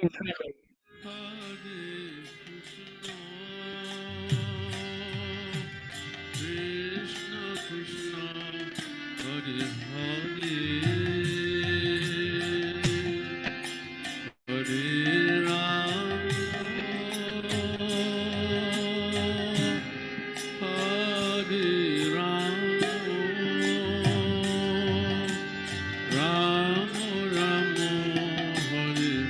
Krishna Krishna Hare Hare Hare Ram Hare Ram Ram Ram Hare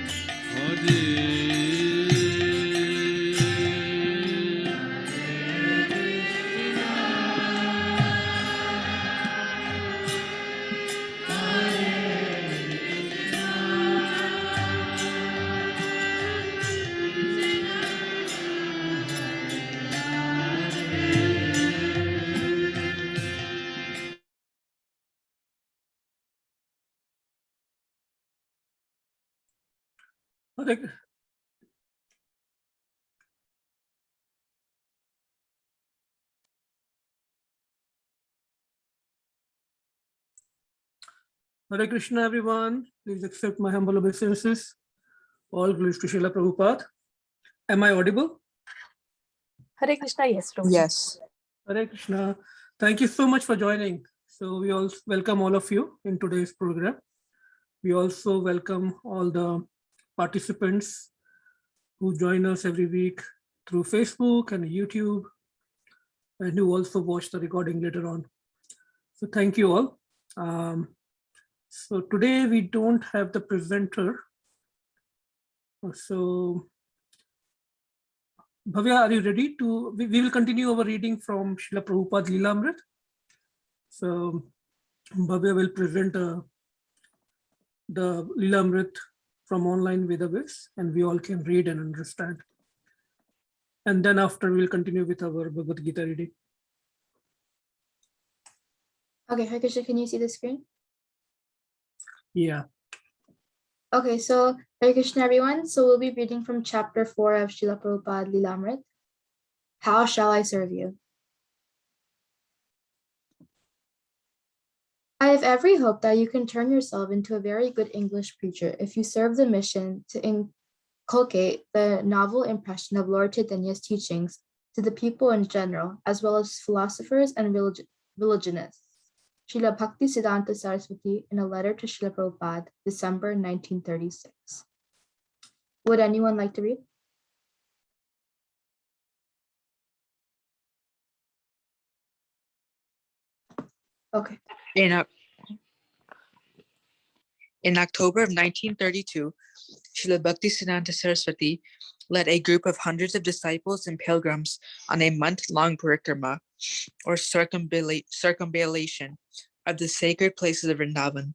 Hare Hare Hare Krishna, everyone. Please accept my humble obeisances. All glories to Srila Prabhupada. Am I audible? Hare Krishna, yes, Prabhuji. Yes. Hare Krishna. Thank you so much for joining. So we also welcome all of you in today's program. We also welcome all the participants who join us every week through Facebook and YouTube, and who also watch the recording later on. So thank you all. So today we don't have the presenter. So Bhavya, are you ready to, we will continue our reading from Srila Prabhupada Leelamrit. So Bhavya will present the Leelamrit from online Vedavis, and we all can read and understand. And then after we'll continue with our Bhagavad Gita reading. Okay, Hare Krishna, can you see the screen? Yeah. Okay, so Hare Krishna, everyone. So we'll be reading from chapter 4 of Srila Prabhupada Leelamrit. How shall I serve you? I have every hope that you can turn yourself into a very good English preacher if you serve the mission to inculcate the novel impression of Lord Chaitanya's teachings to the people in general, as well as philosophers and religionists. Srila Bhakti Siddhanta Saraswati in a letter to Srila Prabhupada, December 1936. Would anyone like to read? Okay. In October of 1932, Srila Bhaktisiddhanta Saraswati led a group of hundreds of disciples and pilgrims on a month-long parikrama, or circumambulation, of the sacred places of Vrindavan.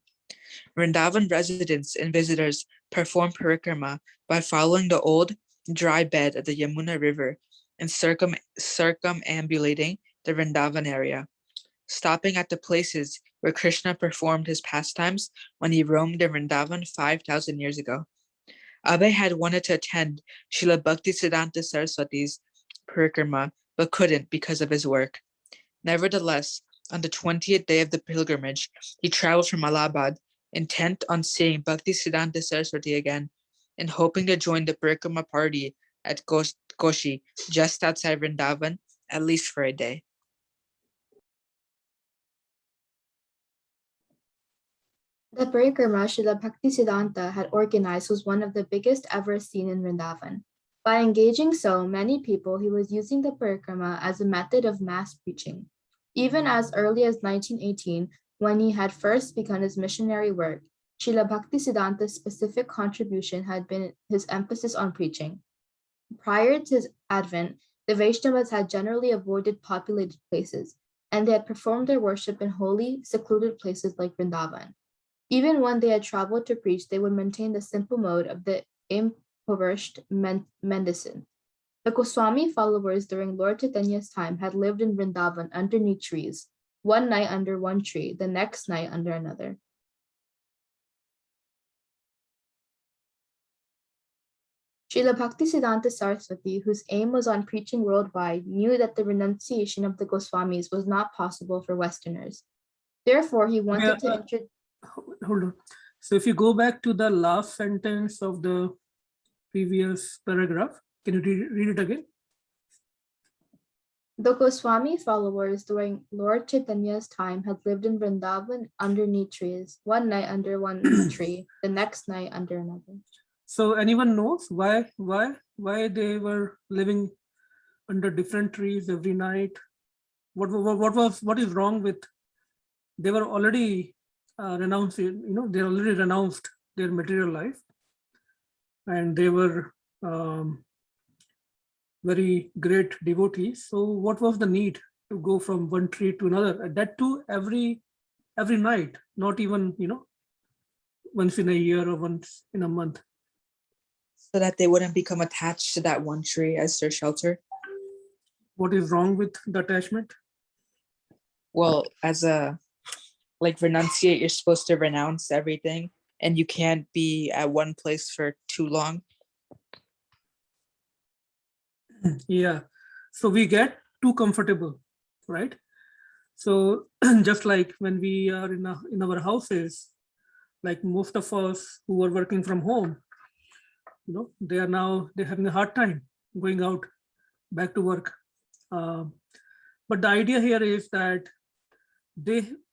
Vrindavan residents and visitors perform parikrama by following the old, dry bed of the Yamuna River and circumambulating the Vrindavan area, stopping at the places where Krishna performed his pastimes when he roamed in Vrindavan 5,000 years ago. Abhay had wanted to attend Srila Bhaktisiddhanta Saraswati's parikrama, but couldn't because of his work. Nevertheless, on the 20th day of the pilgrimage, he traveled from Allahabad, intent on seeing Bhaktisiddhanta Saraswati again, and hoping to join the parikrama party at Koshi, just outside Vrindavan, at least for a day. The parikrama Srila Bhaktisiddhanta had organized was one of the biggest ever seen in Vrindavan. By engaging so many people, he was using the parikrama as a method of mass preaching. Even as early as 1918, when he had first begun his missionary work, Srila Bhaktisiddhanta's specific contribution had been his emphasis on preaching. Prior to his advent, the Vaishnavas had generally avoided populated places, and they had performed their worship in holy, secluded places like Vrindavan. Even when they had traveled to preach, they would maintain the simple mode of the impoverished mendicant. The Goswami followers during Lord Chaitanya's time had lived in Vrindavan underneath trees, one night under one tree, the next night under another. Srila Bhaktisiddhanta Saraswati, whose aim was on preaching worldwide, knew that the renunciation of the Goswamis was not possible for Westerners. Therefore, he wanted to introduce... Hold on. So if you go back to the last sentence of the previous paragraph. Can you read it again? The Goswami followers during Lord Chaitanya's time had lived in Vrindavan underneath trees, one night under one tree, the next night under another. So anyone knows why they were living under different trees every night? What is wrong with? They were already renouncing, they already renounced their material life, and they were very great devotees. So what was the need to go from one tree to another? That too every night, not even once in a year or once in a month. So that they wouldn't become attached to that one tree as their shelter. What is wrong with the attachment? Well, as a renunciate, you're supposed to renounce everything, and you can't be at one place for too long. Yeah, so we get too comfortable, right? So just like when we are in our houses, like most of us who are working from home, they're having a hard time going out back to work. But the idea here is that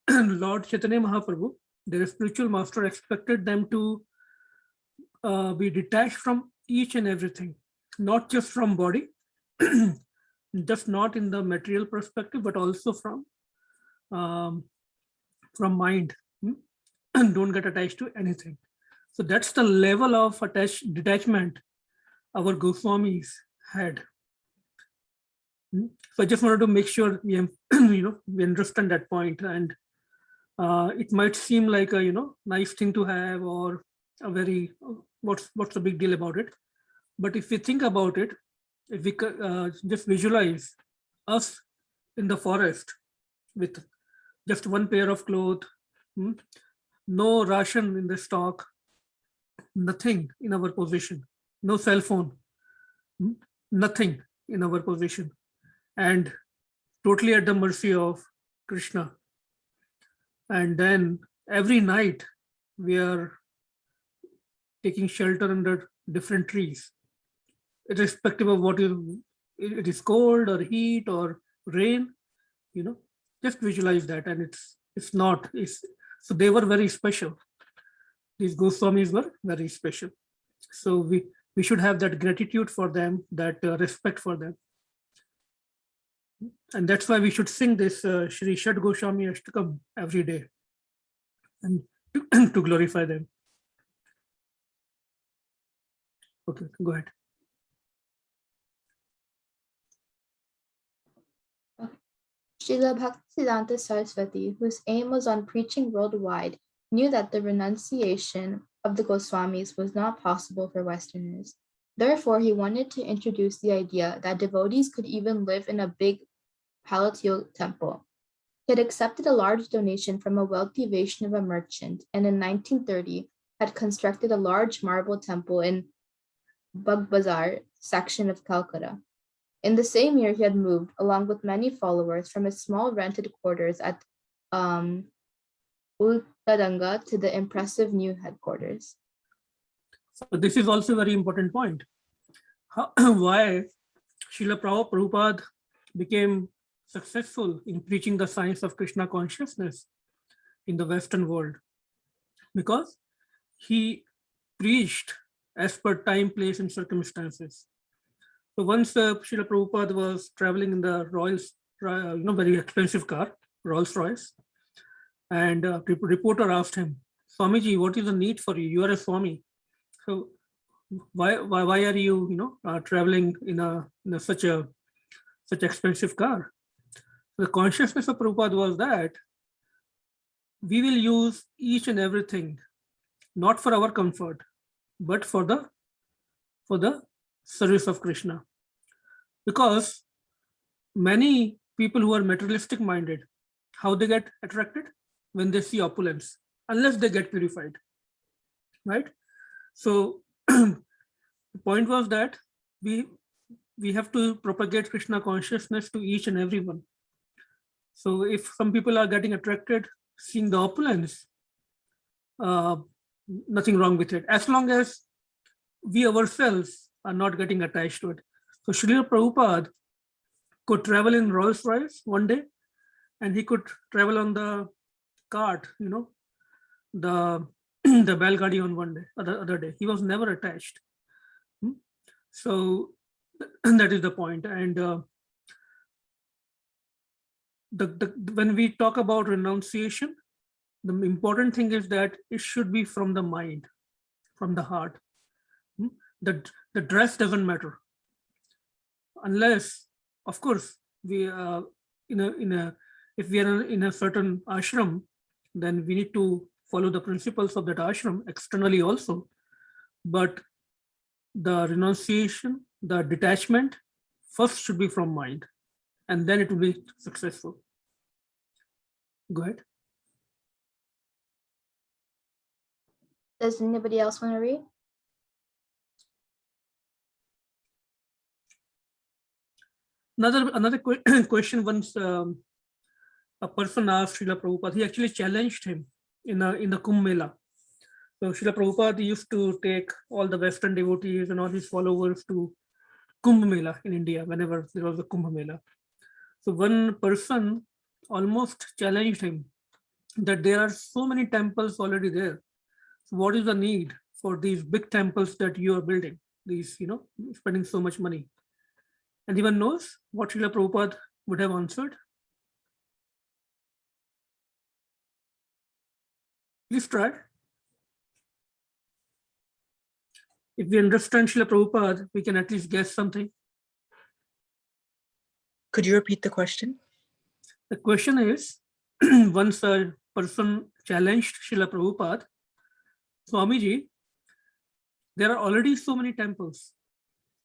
Lord Chaitanya Mahaprabhu, their spiritual master, expected them to be detached from each and everything, not just from body, just not in the material perspective, but also from mind. Don't get attached to anything. So that's the level of detachment our Goswamis had. So I just wanted to make sure we understand that point. And it might seem like a nice thing to have, or a very what's the big deal about it? But if we think about it, if we just visualize us in the forest with just one pair of clothes, no ration in the stock, nothing in our possession, no cell phone, nothing in our possession, and totally at the mercy of Krishna. And then every night we are taking shelter under different trees, irrespective of what it is cold or heat or rain. Just visualize that. And so they were very special. These Goswamis were very special. So we should have that gratitude for them, that respect for them. And that's why we should sing this Shri Shad Goswami Ashtakam every day, and to glorify them. Okay, go ahead. Srila Bhaktisiddhanta Saraswati, whose aim was on preaching worldwide, knew that the renunciation of the Goswamis was not possible for Westerners. Therefore, he wanted to introduce the idea that devotees could even live in a big palatial temple. He had accepted a large donation from a wealthy Vaishnava merchant, and in 1930 had constructed a large marble temple in Bagbazar section of Calcutta. In the same year, he had moved, along with many followers, from his small rented quarters at Ultadanga to the impressive new headquarters. So this is also a very important point. Why Srila Prabhupada became successful in preaching the science of Krishna consciousness in the Western world, because he preached as per time, place, and circumstances. So once Srila Prabhupada was traveling in the very expensive car, Rolls Royce, and a reporter asked him, "Swamiji, what is the need for you? You are a Swami. So why are you traveling in such expensive car?" The consciousness of Prabhupada was that we will use each and everything not for our comfort, but for the service of Krishna. Because many people who are materialistic minded, how they get attracted? When they see opulence, unless they get purified, right? So the point was that we have to propagate Krishna consciousness to each and everyone. So if some people are getting attracted seeing the opulence, nothing wrong with it, as long as we ourselves are not getting attached to it. So Srila Prabhupada could travel in Rolls Royce one day, and he could travel on the cart, the the Belgadi on one day, other day. He was never attached. So that is the point. And when we talk about renunciation, the important thing is that it should be from the mind, from the heart. The dress doesn't matter, unless, of course, we if we are in a certain ashram, then we need to follow the principles of that ashram externally also. But the renunciation, the detachment, first should be from mind, and then it will be successful. Go ahead. Does anybody else want to read? Another question. Once a person asked Srila Prabhupada, he actually challenged him in the Kumbh Mela. So Srila Prabhupada used to take all the Western devotees and all his followers to Kumbh Mela in India whenever there was a Kumbh Mela. So one person almost challenged him that there are so many temples already there. So what is the need for these big temples that you are building? These, spending so much money. Anyone knows what Srila Prabhupada would have answered? Please try. If we understand Srila Prabhupada, we can at least guess something. Could you repeat the question? The question is, once a person challenged Srila Prabhupada, Swamiji, there are already so many temples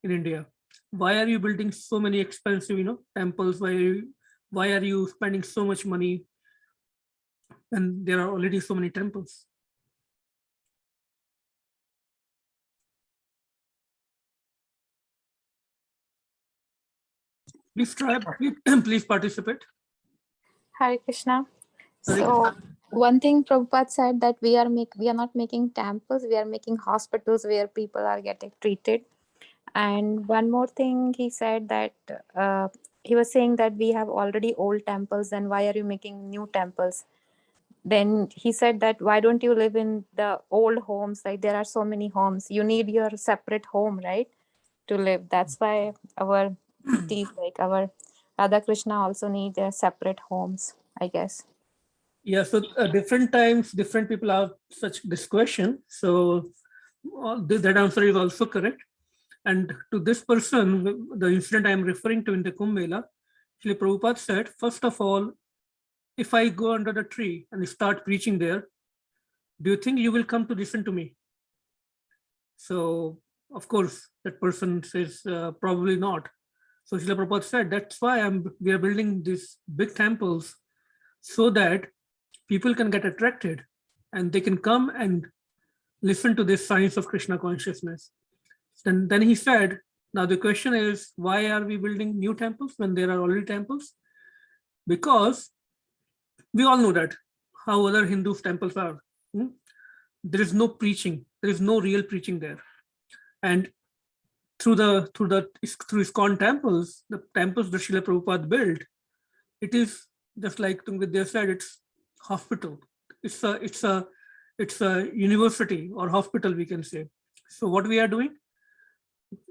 in India. Why are you building so many expensive, temples? Why are you spending so much money? And there are already so many temples. Please try. Please participate. Hare Krishna. Hare So one thing Prabhupada said that we are not making temples, we are making hospitals where people are getting treated. And one more thing he said that he was saying that we have already old temples, then why are you making new temples? Then he said that why don't you live in the old homes? Like there are so many homes. You need your separate home, right? To live. That's why our like our Radha Krishna also need their separate homes, I guess. Yeah, so different times, different people ask this question. So that answer is also correct. And to this person, the incident I'm referring to in the Kumbh Mela, Srila Prabhupada said, first of all, if I go under the tree and start preaching there, do you think you will come to listen to me? So, of course, that person says, probably not. So Srila Prabhupada said, that's why we are building these big temples so that people can get attracted and they can come and listen to this science of Krishna consciousness. Then he said, now the question is, why are we building new temples when there are already temples? Because we all know that how other Hindu temples are. There is no preaching. There is no real preaching there. And through ISKCON temples, the temples that Srila Prabhupada built, it is just like Tungvidya said, it's hospital. It's a university or hospital, we can say. So what we are doing,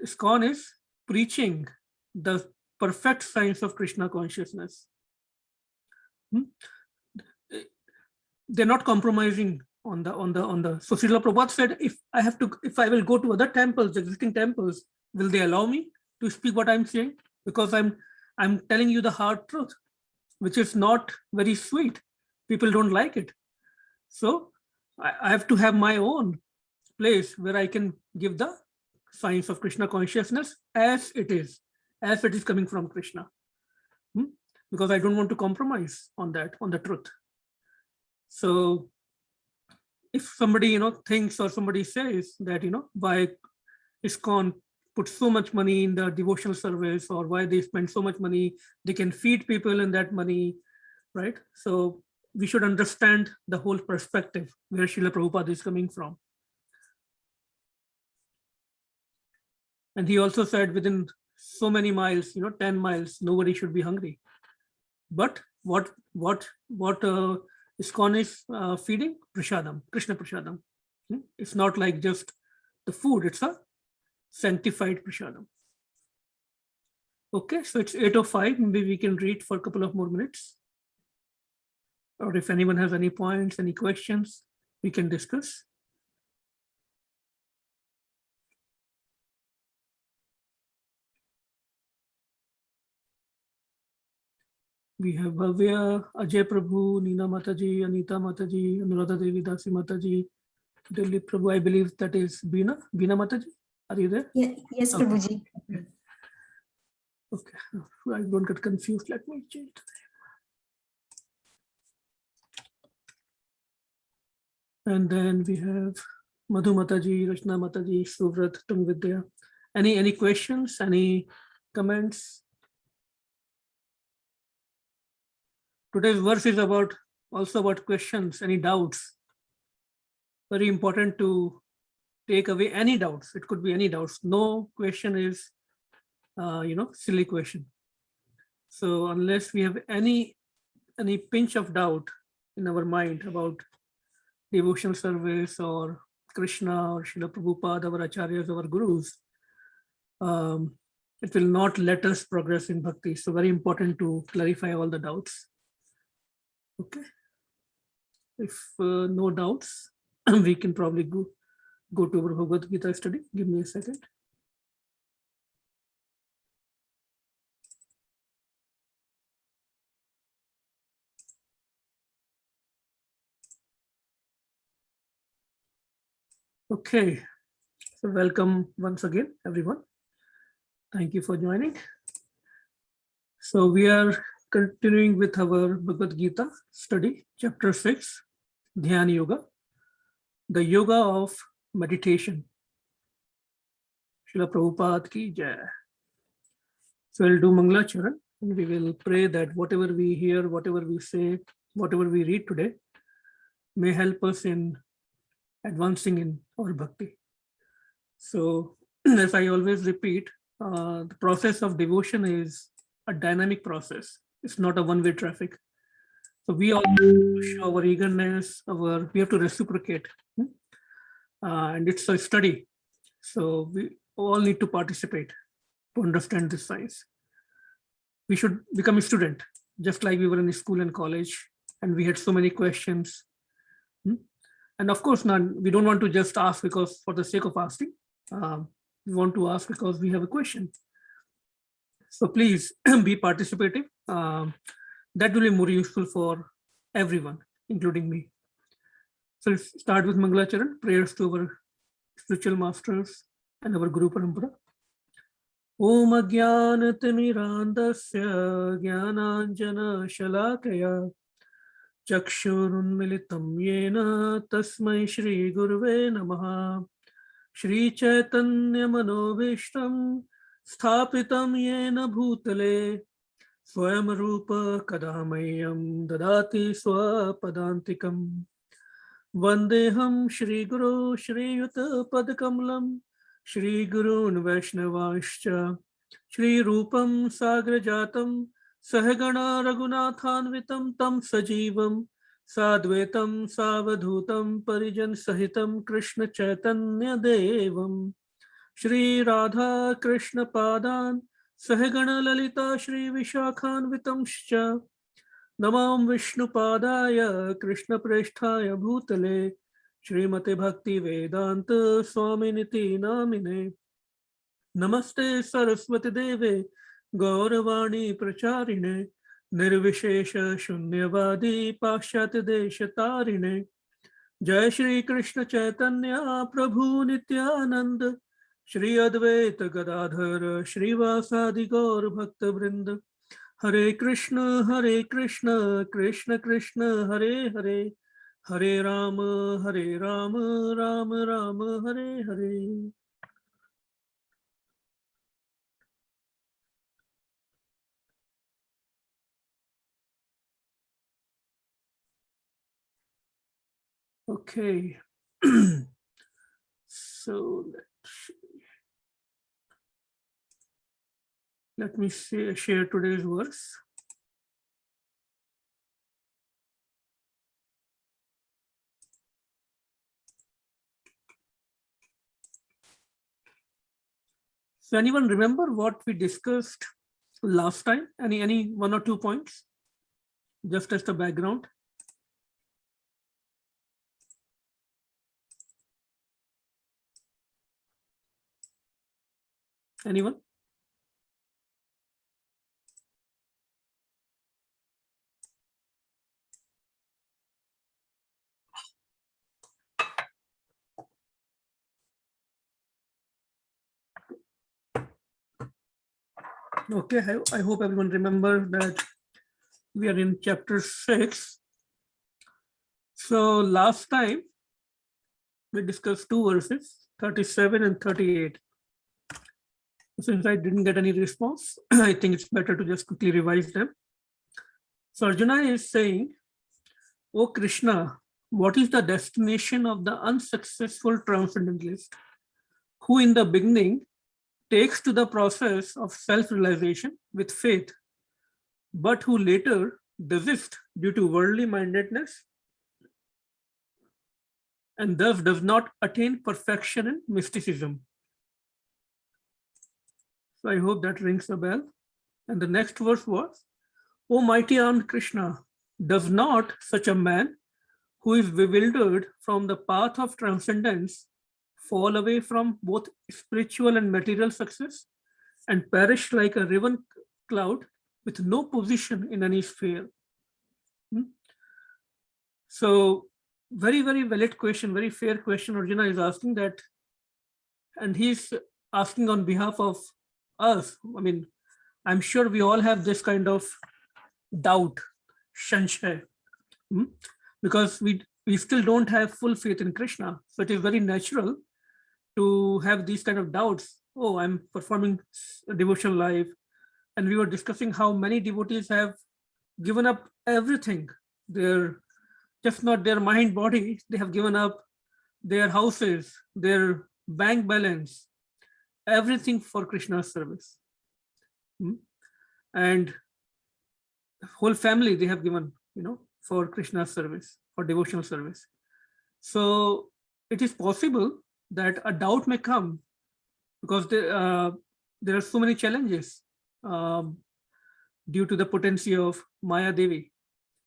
ISKCON is preaching the perfect science of Krishna consciousness. They're not compromising on the. So Srila Prabhupada said, if I will go to other temples, existing temples, will they allow me to speak what I'm saying? Because I'm telling you the hard truth, which is not very sweet. People don't like it. So I have to have my own place where I can give the science of Krishna consciousness as it is coming from Krishna. Because I don't want to compromise on the truth. So if somebody, thinks or somebody says that, why ISKCON put so much money in the devotional service, or why they spend so much money, they can feed people in that money, right? So we should understand the whole perspective where Srila Prabhupada is coming from. And he also said within so many miles, 10 miles, nobody should be hungry. But what ISKCON is feeding? Prashadam, Krishna Prashadam. It's not like just the food, it's a sanctified Prashadam. Okay, so it's 8:05. Maybe we can read for a couple of more minutes. Or if anyone has any points, any questions, we can discuss. We have Bhavya, Ajay Prabhu, Neena Mataji, Anita Mataji, Anuradha Devi Dasi Mataji, Dilip Prabhu. I believe that is Beena. Beena Mataji, are you there? Yes, Okay. Prabhuji. Okay, I don't get confused. Let me change the name. And then we have Madhu Mataji, Rachna Mataji, Suvrat, Tungvidya. Any questions? Any comments? Today's verse is also about questions, any doubts. Very important to take away any doubts. It could be any doubts. No question is, silly question. So unless we have any pinch of doubt in our mind about devotional service or Krishna or Srila Prabhupada, our acharyas, our gurus, it will not let us progress in bhakti. So very important to clarify all the doubts. Okay. If no doubts, we can probably go to our Bhagavad Gita study. Give me a second. Okay, so welcome once again, everyone. Thank you for joining. So we are continuing with our Bhagavad Gita study, chapter 6, Dhyana Yoga, the yoga of meditation. Srila Prabhupada ki jai. So we'll do Mangala Charan, and we will pray that whatever we hear, whatever we say, whatever we read today may help us in advancing in our bhakti. So as I always repeat, the process of devotion is a dynamic process. It's not a one-way traffic. So we all show our eagerness, we have to reciprocate. And it's a study. So we all need to participate to understand this science. We should become a student, just like we were in school and college, and we had so many questions. And of course, we don't want to just ask because for the sake of asking. We want to ask because we have a question. So please be participative. That will be more useful for everyone, including me. So let's start with Mangala Charan, prayers to our spiritual masters and our Guru Parampara. Om Ajnanatirmirandasya Jnananjana Shalakaya Chakshurunmilitam Yena Tasmai Shri Gurve Namaha. Shri Chaitanya Manobhishtam Sthapitam Yena Bhutale Swayam Rupa Kadamayam Dadati Swapadantikam Vandeham Shri Guru Shri Yuta Padkamalam Shri Gurun Vaishnavascha Shri Rupam Sagrajatam Sahagana Raghunathanvitam Tam Sajivam Sadvetam Savadhutam Parijan Sahitam Krishna Chaitanya Devam Shri Radha Krishna Padan Sahagana Lalita Shri Vishakhanvitam Shcha Namam Vishnu Padaya Krishna Presthaya Bhutale Srimate Bhakti Vedanta Swaminiti Namine Namaste Saraswati Deve Gauravani Pracharine Nirvishesha Shunyavadi Pashyati Deshatarine Jai Shri Krishna Chaitanya Prabhu Nityananda Shri Advaita Gadadhara Shrivasadi Gaur Bhakta Vrinda Hare Krishna, Krishna Krishna, Hare Hare, Hare Rama, Rama Rama, Hare Hare. Okay. So let's see. Let me share today's verse. So anyone remember what we discussed last time? Any one or two points? Just as the background. Anyone? Okay, I hope everyone remember that we are in chapter 6. So last time we discussed two verses, 37 and 38. Since I didn't get any response, I think it's better to just quickly revise them. So Arjuna is saying, "O Krishna, what is the destination of the unsuccessful transcendentalist who in the beginning takes to the process of self-realization with faith, but who later desists due to worldly mindedness and thus does not attain perfection in mysticism?" So I hope that rings a bell. And the next verse was, "O mighty armed Krishna, does not such a man who is bewildered from the path of transcendence fall away from both spiritual and material success and perish like a riven cloud with no position in any sphere?" So very, very valid question, very fair question Arjuna is asking that, and he's asking on behalf of us. I mean, I'm sure we all have this kind of doubt, shanshay, because we still don't have full faith in Krishna. So it is very natural to have these kind of doubts. Oh, I'm performing a devotional life. And we were discussing how many devotees have given up everything. They're just not their mind, body. They have given up their houses, their bank balance, everything for Krishna's service. And whole family they have given, for Krishna's service, for devotional service. So it is possible that a doubt may come because there are so many challenges due to the potency of Maya Devi,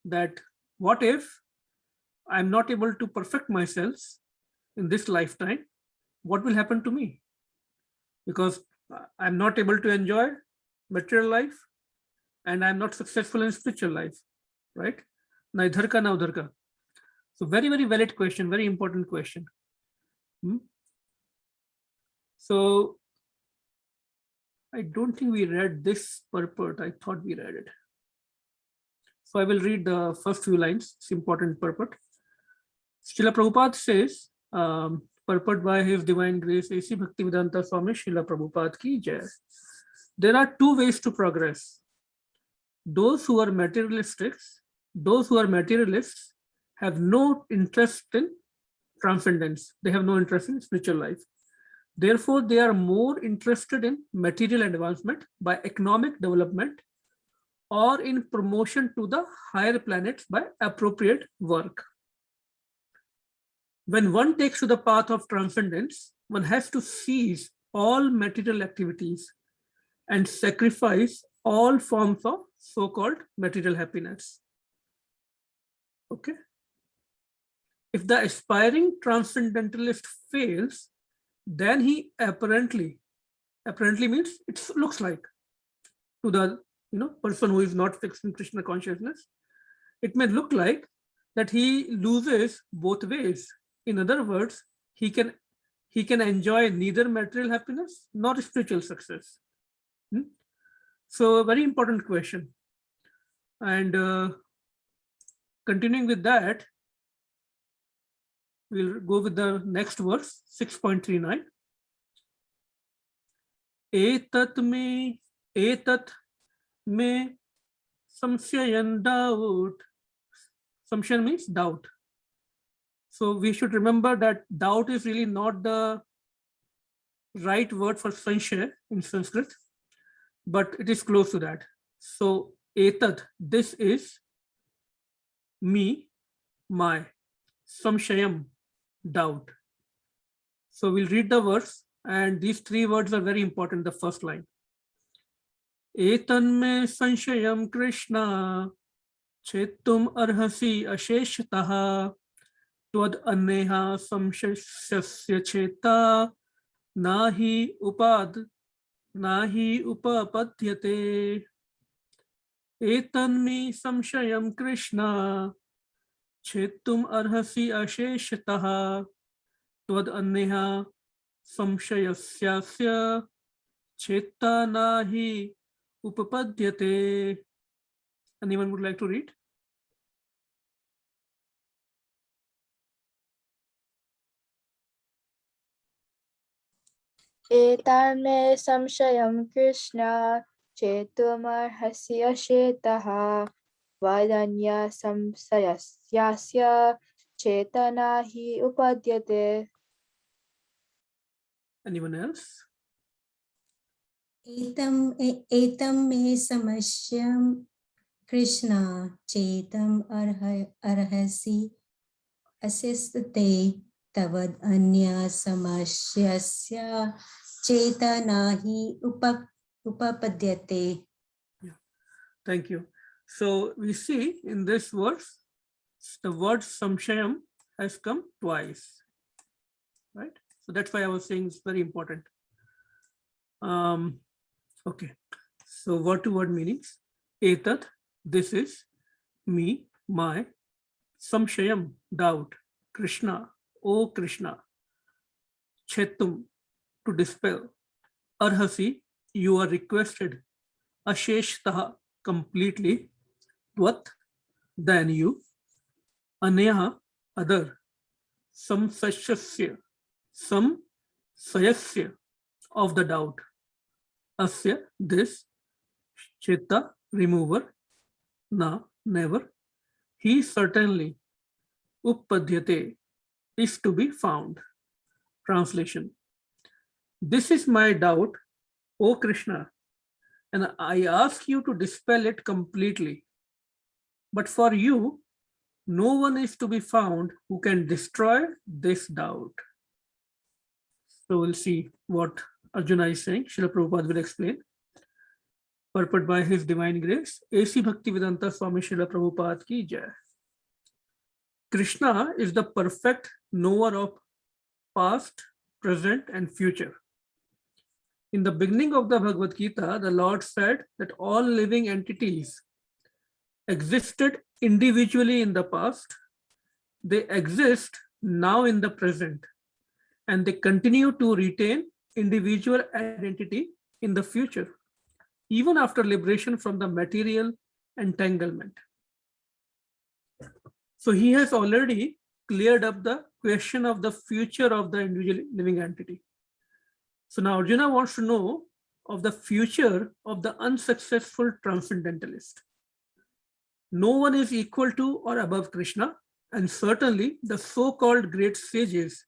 that what if I'm not able to perfect myself in this lifetime? What will happen to me? Because I'm not able to enjoy material life and I'm not successful in spiritual life, right? Na idhar ka, na udhar ka. So very, very valid question, very important question. So I don't think we read this purport. I thought we read it. So I will read the first few lines. It's important purport. Srila Prabhupada says, purport by His Divine Grace, A.C. Bhaktivedanta Swami Srila Prabhupada ki jai. There are two ways to progress. Those who are materialists have no interest in transcendence. They have no interest in spiritual life. Therefore, they are more interested in material advancement by economic development or in promotion to the higher planets by appropriate work. When one takes to the path of transcendence, one has to cease all material activities and sacrifice all forms of so-called material happiness. Okay. If the aspiring transcendentalist fails, then he apparently means it looks like to the person who is not fixed in Krishna consciousness, it may look like that he loses both ways. In other words, he can enjoy neither material happiness nor spiritual success. So a very important question. And continuing with that, we'll go with the next verse, 6.39. Etat me samshayan doubt. Samshayan means doubt. So we should remember that doubt is really not the right word for sanshaya in Sanskrit. but it is close to that. So etat, this is me, my, samshayam, doubt. So we'll read the words, and these three words are very important. The first line. Etanme sanshayam Krishna chetum arhasi asheshataha twad anneha samshasya cheta nahi upapadyate. Etanme samshayam Krishna chetum arhasi asheshataha twad anneha samshayasya cheta nahi upapadyate. Anyone would like to read? Etan me samshayam Krishna chetumarhasi ashetaha vadanya samsayasyasya chetanahi upadyate. Anyone else? एतं मे समस्यं कृष्णा चेतम् अर्हसि अस्यस्ते तवद् अन्या समस्यस्य चेतना हि उपपद्यते. Thank you. So we see in this verse, the word samshayam has come twice, right? So that's why I was saying it's very important. Okay. So word to word meanings. Etat, this is me, my, samshayam, doubt, Krishna, O Krishna, chetum, to dispel, arhasi, you are requested, asheshtaha, completely, tvat, than you, aneha, other, samsayasya, sayasya, of the doubt, asya, this, chitta, remover, na, never, he certainly, upadhyate, is to be found. Translation. This is my doubt, O Krishna, and I ask you to dispel it completely. But for you, no one is to be found who can destroy this doubt. So we'll see what Arjuna is saying. Srila Prabhupada will explain. Purport by His Divine Grace, A.C. Bhaktivedanta Swami Srila Prabhupada ki jai. Krishna is the perfect knower of past, present, and future. In the beginning of the Bhagavad Gita, the Lord said that all living entities existed individually in the past, they exist now in the present, and they continue to retain individual identity in the future, even after liberation from the material entanglement. So he has already cleared up the question of the future of the individual living entity. So now Arjuna wants to know of the future of the unsuccessful transcendentalist. No one is equal to or above Krishna, and certainly the so-called great sages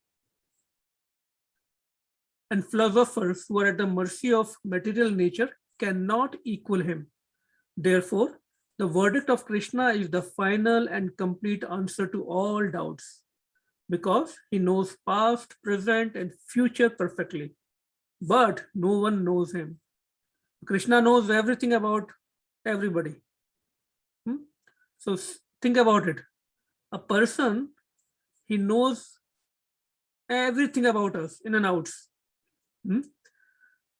and philosophers who are at the mercy of material nature cannot equal him. Therefore, the verdict of Krishna is the final and complete answer to all doubts, because he knows past, present, and future perfectly, but no one knows him. Krishna knows everything about everybody. So think about it. A person, he knows everything about us in and outs,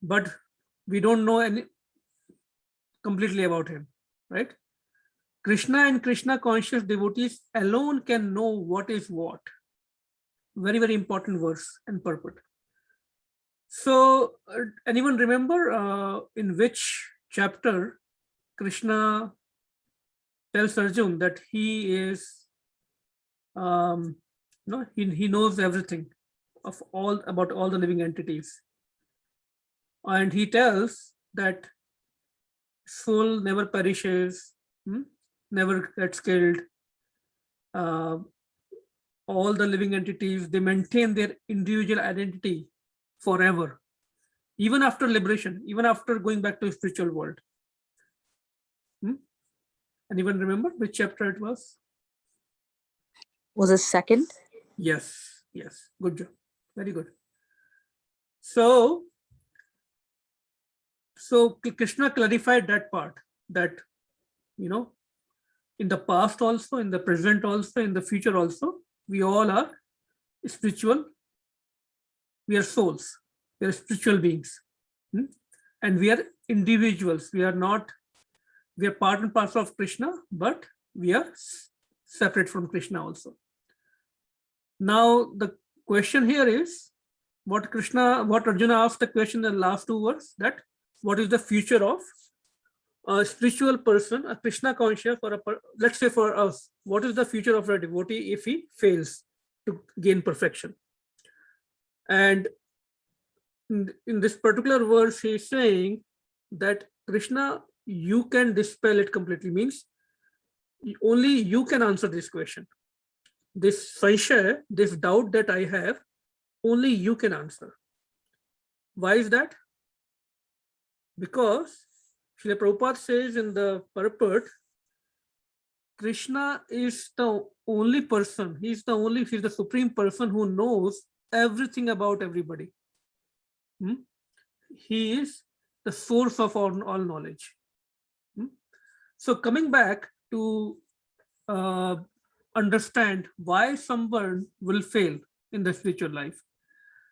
but we don't know any completely about him, right? Krishna and Krishna conscious devotees alone can know what is what. Very, very important verse and purport. So anyone remember in which chapter Krishna tells Arjun that he is, he knows everything of all about all the living entities, and he tells that soul never perishes, never gets killed. All the living entities, they maintain their individual identity forever. even after liberation, even after going back to the spiritual world. Anyone remember which chapter it was? Was it second? Yes, yes, good job, very good. So Krishna clarified that part, that, you know, in the past also, in the present also, in the future also, we all are spiritual. We are souls. We are spiritual beings. And we are individuals. We are not, we are part and parcel of Krishna, but we are separate from Krishna also. Now, the question here is, what Arjuna asked the question in the last two words, that what is the future of a spiritual person, a Krishna conscious, or let's say for us, what is the future of a devotee if he fails to gain perfection? And in this particular verse, he is saying that Krishna, you can dispel it completely, means only you can answer this question. This sanshaya, this doubt that I have, only you can answer. Why is that? Because Srila Prabhupada says in the purport, Krishna is the only person, he's the supreme person who knows everything about everybody. He is the source of all knowledge. So coming back to understand why someone will fail in the spiritual life,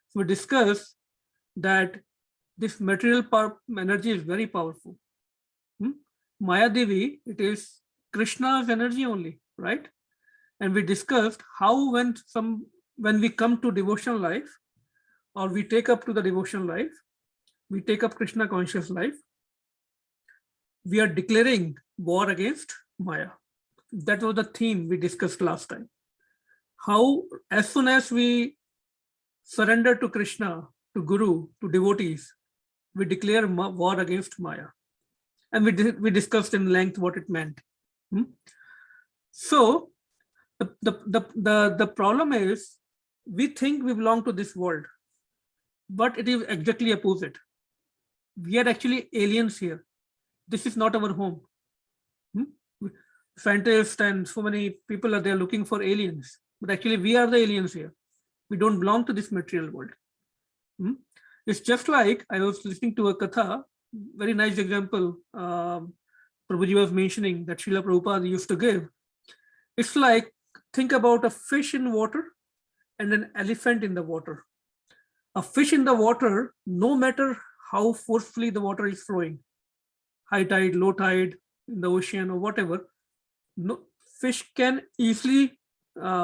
so we discussed that this material energy is very powerful. Maya Devi, it is Krishna's energy only, right? And we discussed how when we come to devotional life, or we take up to the devotional life, we take up Krishna conscious life, we are declaring war against Maya. That was the theme we discussed last time. How as soon as we surrender to Krishna, to Guru, to devotees, we declare war against Maya. And we discussed in length what it meant. So the problem is, we think we belong to this world, but it is exactly opposite. We are actually aliens here. This is not our home. Scientists and so many people are there looking for aliens, but actually we are the aliens here. We don't belong to this material world. It's just like I was listening to a katha, very nice example Prabhuji was mentioning that Srila Prabhupada used to give. It's like, think about a fish in water and an elephant in the water. A fish in the water, no matter how forcefully the water is flowing, high tide, low tide, in the ocean or whatever, no fish can easily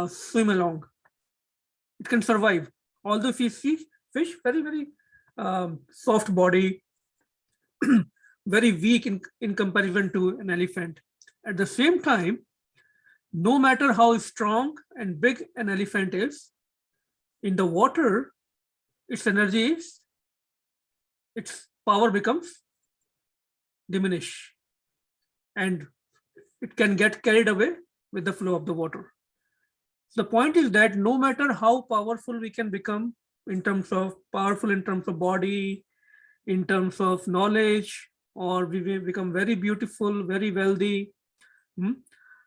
swim along. It can survive. Although if you see fish, very soft body, very weak in comparison to an elephant. At the same time, no matter how strong and big an elephant is, in the water, its energy is, its power becomes diminished, and it can get carried away with the flow of the water. So the point is that no matter how powerful we can become in terms of body, in terms of knowledge, or we may become very beautiful, very wealthy,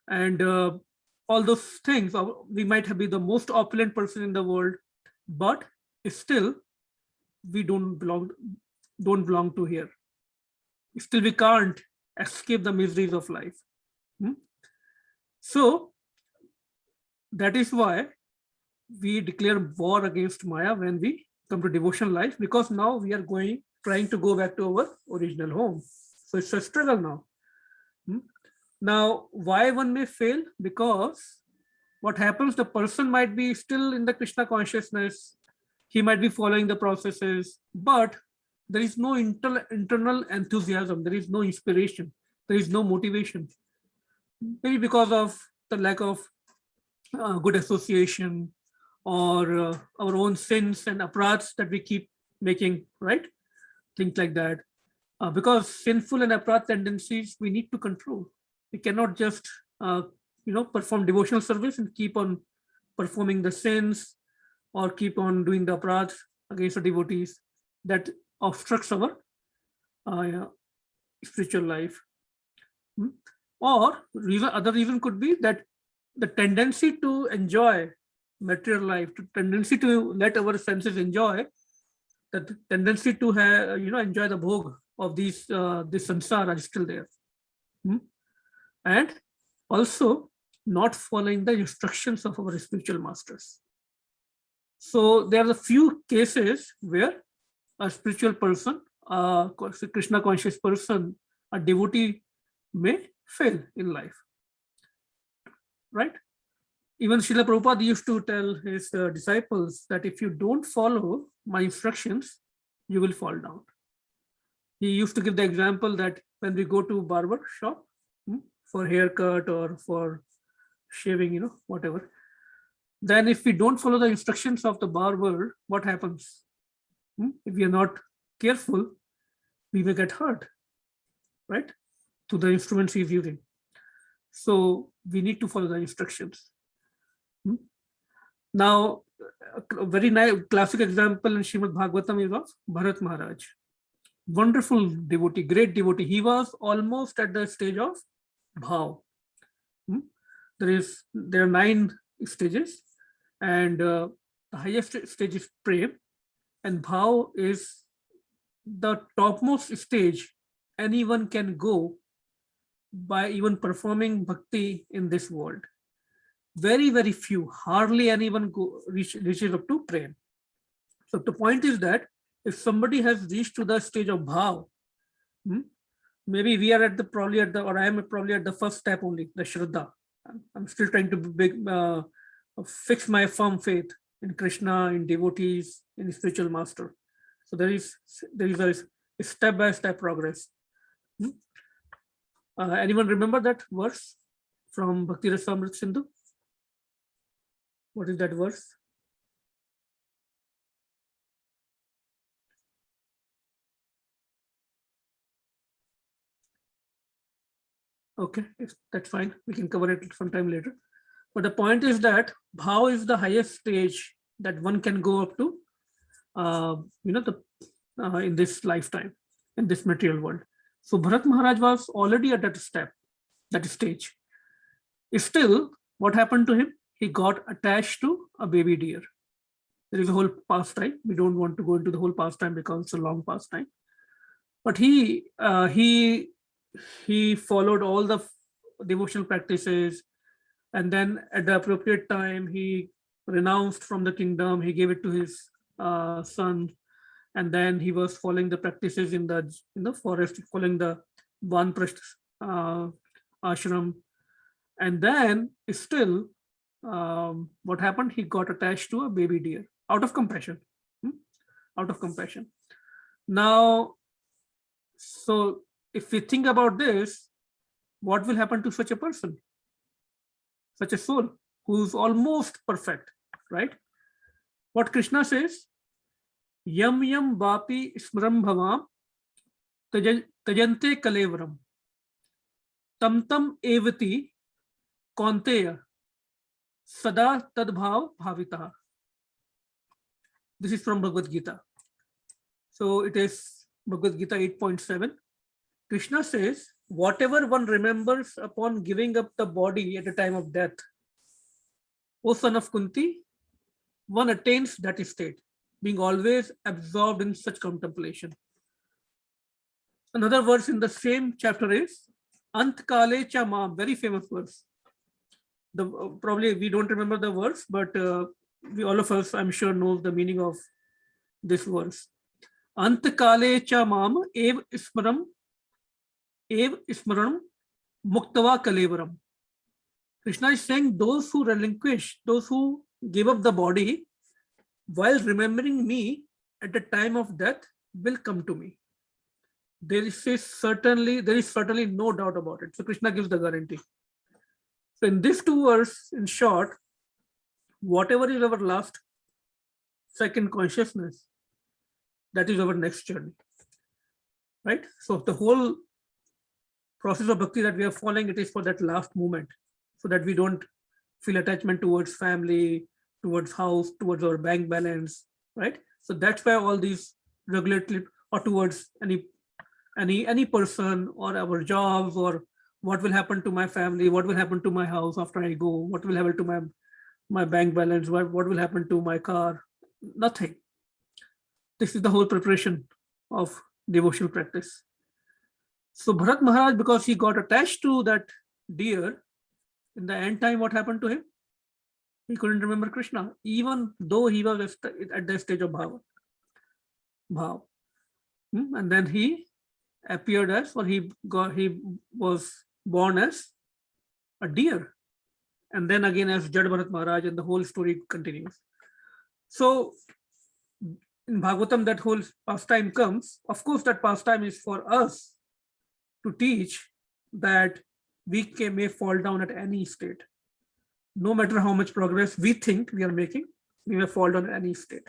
and all those things, we might have been the most opulent person in the world, but still we don't belong to here. Still we can't escape the miseries of life. So that is why we declare war against Maya when we come to devotional life, because now we are trying to go back to our original home. So it's a struggle now. Now, why one may fail? Because what happens, the person might be still in the Krishna consciousness, he might be following the processes, but there is no internal enthusiasm, there is no inspiration, there is no motivation. Maybe because of the lack of good association, or our own sins and aparadhs that we keep making, right? Things like that. Because sinful and aparadh tendencies we need to control. We cannot just perform devotional service and keep on performing the sins, or keep on doing the aparadhs against the devotees. That obstructs our spiritual life. Or other reason could be that the tendency to enjoy material life, the tendency to let our senses enjoy, the tendency to have, enjoy the bhog of these this samsara is still there. And also not following the instructions of our spiritual masters. So there are a few cases where a spiritual person, a Krishna conscious person, a devotee may fail in life, right? Even Srila Prabhupada used to tell his disciples that if you don't follow my instructions, you will fall down. He used to give the example that when we go to barber shop for haircut or for shaving, whatever, then if we don't follow the instructions of the barber, what happens? If we are not careful, we may get hurt, right? To the instruments he is using. So we need to follow the instructions. Now, a very nice classic example in Srimad Bhagavatam is of Bharat Maharaj. Wonderful devotee, great devotee. He was almost at the stage of bhav. There are 9 stages, and the highest stage is prem, and bhav is the topmost stage anyone can go by even performing bhakti in this world. Very, very few, hardly anyone reaches up to prem. So the point is that if somebody has reached to the stage of bhav, maybe we are at the or I am probably at the first step only, the shraddha. I'm still trying to fix my firm faith in Krishna, in devotees, in spiritual master. So there is a step-by-step progress. Anyone remember that verse from Bhakti Rasamrita Sindhu? What is that verse? Okay, that's fine. We can cover it sometime later. But the point is that bhav is the highest stage that one can go up to, in this lifetime, in this material world. So Bharat Maharaj was already at that stage. Still, what happened to him? He got attached to a baby deer. There is a whole pastime. We don't want to go into the whole pastime because it's a long pastime. But he followed all the devotional practices, and then at the appropriate time he renounced from the kingdom. He gave it to his son, and then he was following the practices in the forest, following the Vanprasth ashram. And then still, what happened? He got attached to a baby deer out of compassion. Out of compassion. Now, so if we think about this, what will happen to such a person, such a soul who's almost perfect, right? What Krishna says, yam yam vapi smram bhavam tajante kalevaram tam tam evati kaunteya sada tadbhav bhavitah. This is from Bhagavad Gita. So it is Bhagavad Gita 8.7. Krishna says, whatever one remembers upon giving up the body at the time of death, O son of Kunti, one attains that state, being always absorbed in such contemplation. Another verse in the same chapter is Ant Kale Cha Mam, very famous verse. Probably we don't remember the verse, but all of us, I'm sure, know the meaning of this verse. Ant Kale Cha Mam ev smaram muktava kalevaram. Krishna is saying those who relinquish, those who give up the body while remembering me at the time of death will come to me. There is certainly no doubt about it. So Krishna gives the guarantee. So in these two verses, in short, whatever is our last second consciousness, that is our next journey, right? So the whole process of bhakti that we are following, it is for that last moment, so that we don't feel attachment towards family, towards house, towards our bank balance, right? So that's why all these or towards any person or our jobs, or what will happen to my family, what will happen to my house after I go, what will happen to my bank balance, what will happen to my car. Nothing. This is the whole preparation of devotional practice. So Bharat Maharaj, because he got attached to that deer, in the end time, what happened to him? He couldn't remember Krishna, even though he was at the stage of bhava. And then he appeared as, or he was born as a deer. And then again as Jad Bharat Maharaj, and the whole story continues. So in Bhagavatam, that whole pastime comes. Of course, that pastime is for us to teach that we may fall down at any state. No matter how much progress we think we are making, we may fall down at any state,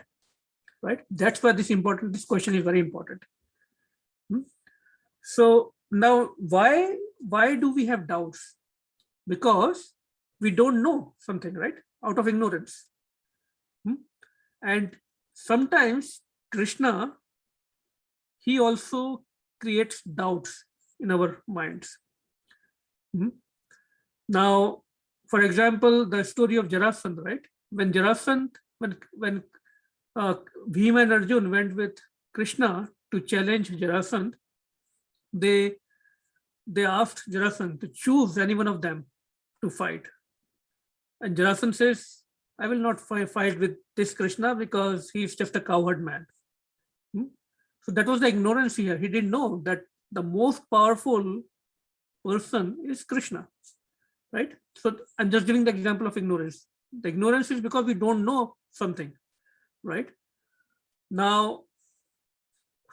right? That's why this question is very important. So now, why do we have doubts? Because we don't know something, right? Out of ignorance. And sometimes Krishna, he also creates doubts in our minds. Now, for example, the story of Jarasandha, right? When Bhima and Arjun went with Krishna to challenge Jarasandha, they asked Jarasandha to choose any one of them to fight. And Jarasandha says, I will not fight with this Krishna because he's just a cowherd man. So that was the ignorance here. He didn't know that the most powerful person is Krishna, right? So I'm just giving the example of ignorance. The ignorance is because we don't know something, right? Now,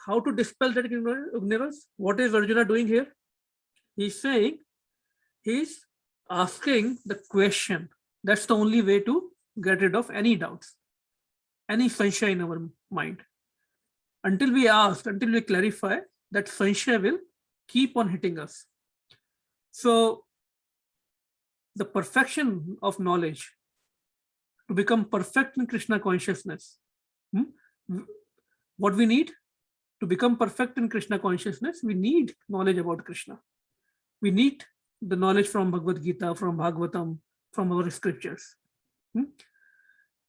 how to dispel that ignorance? What is Arjuna doing here? He's saying, he's asking the question. That's the only way to get rid of any doubts, any sanshaya in our mind. Until we ask, until we clarify, that sanshaya will keep on hitting us. So the perfection of knowledge, to become perfect in Krishna consciousness, what we need to become perfect in Krishna consciousness, we need knowledge about Krishna. We need the knowledge from Bhagavad Gita, from Bhagavatam, from our scriptures.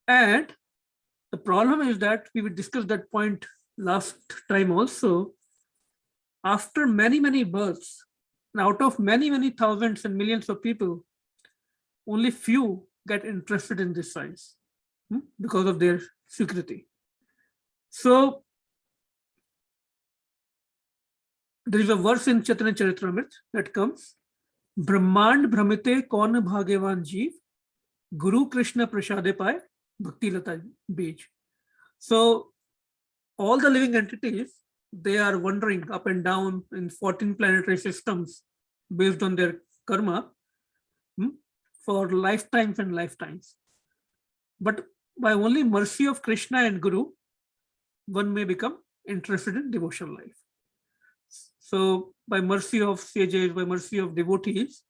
And the problem is that we will discuss that point last time also. After many, many births, and out of many, many thousands and millions of people, only few get interested in this science because of their security. So there is a verse in Chaitanya Charitamrita that comes, Brahmand Brahmite Kaun Bhagyavan Jeev, Guru Krishna Prasade Pai, Bhakti Lata Bij. So all the living entities, they are wandering up and down in 14 planetary systems based on their karma for lifetimes and lifetimes. But by only mercy of Krishna and Guru, one may become interested in devotional life. So by mercy of sages, by mercy of devotees,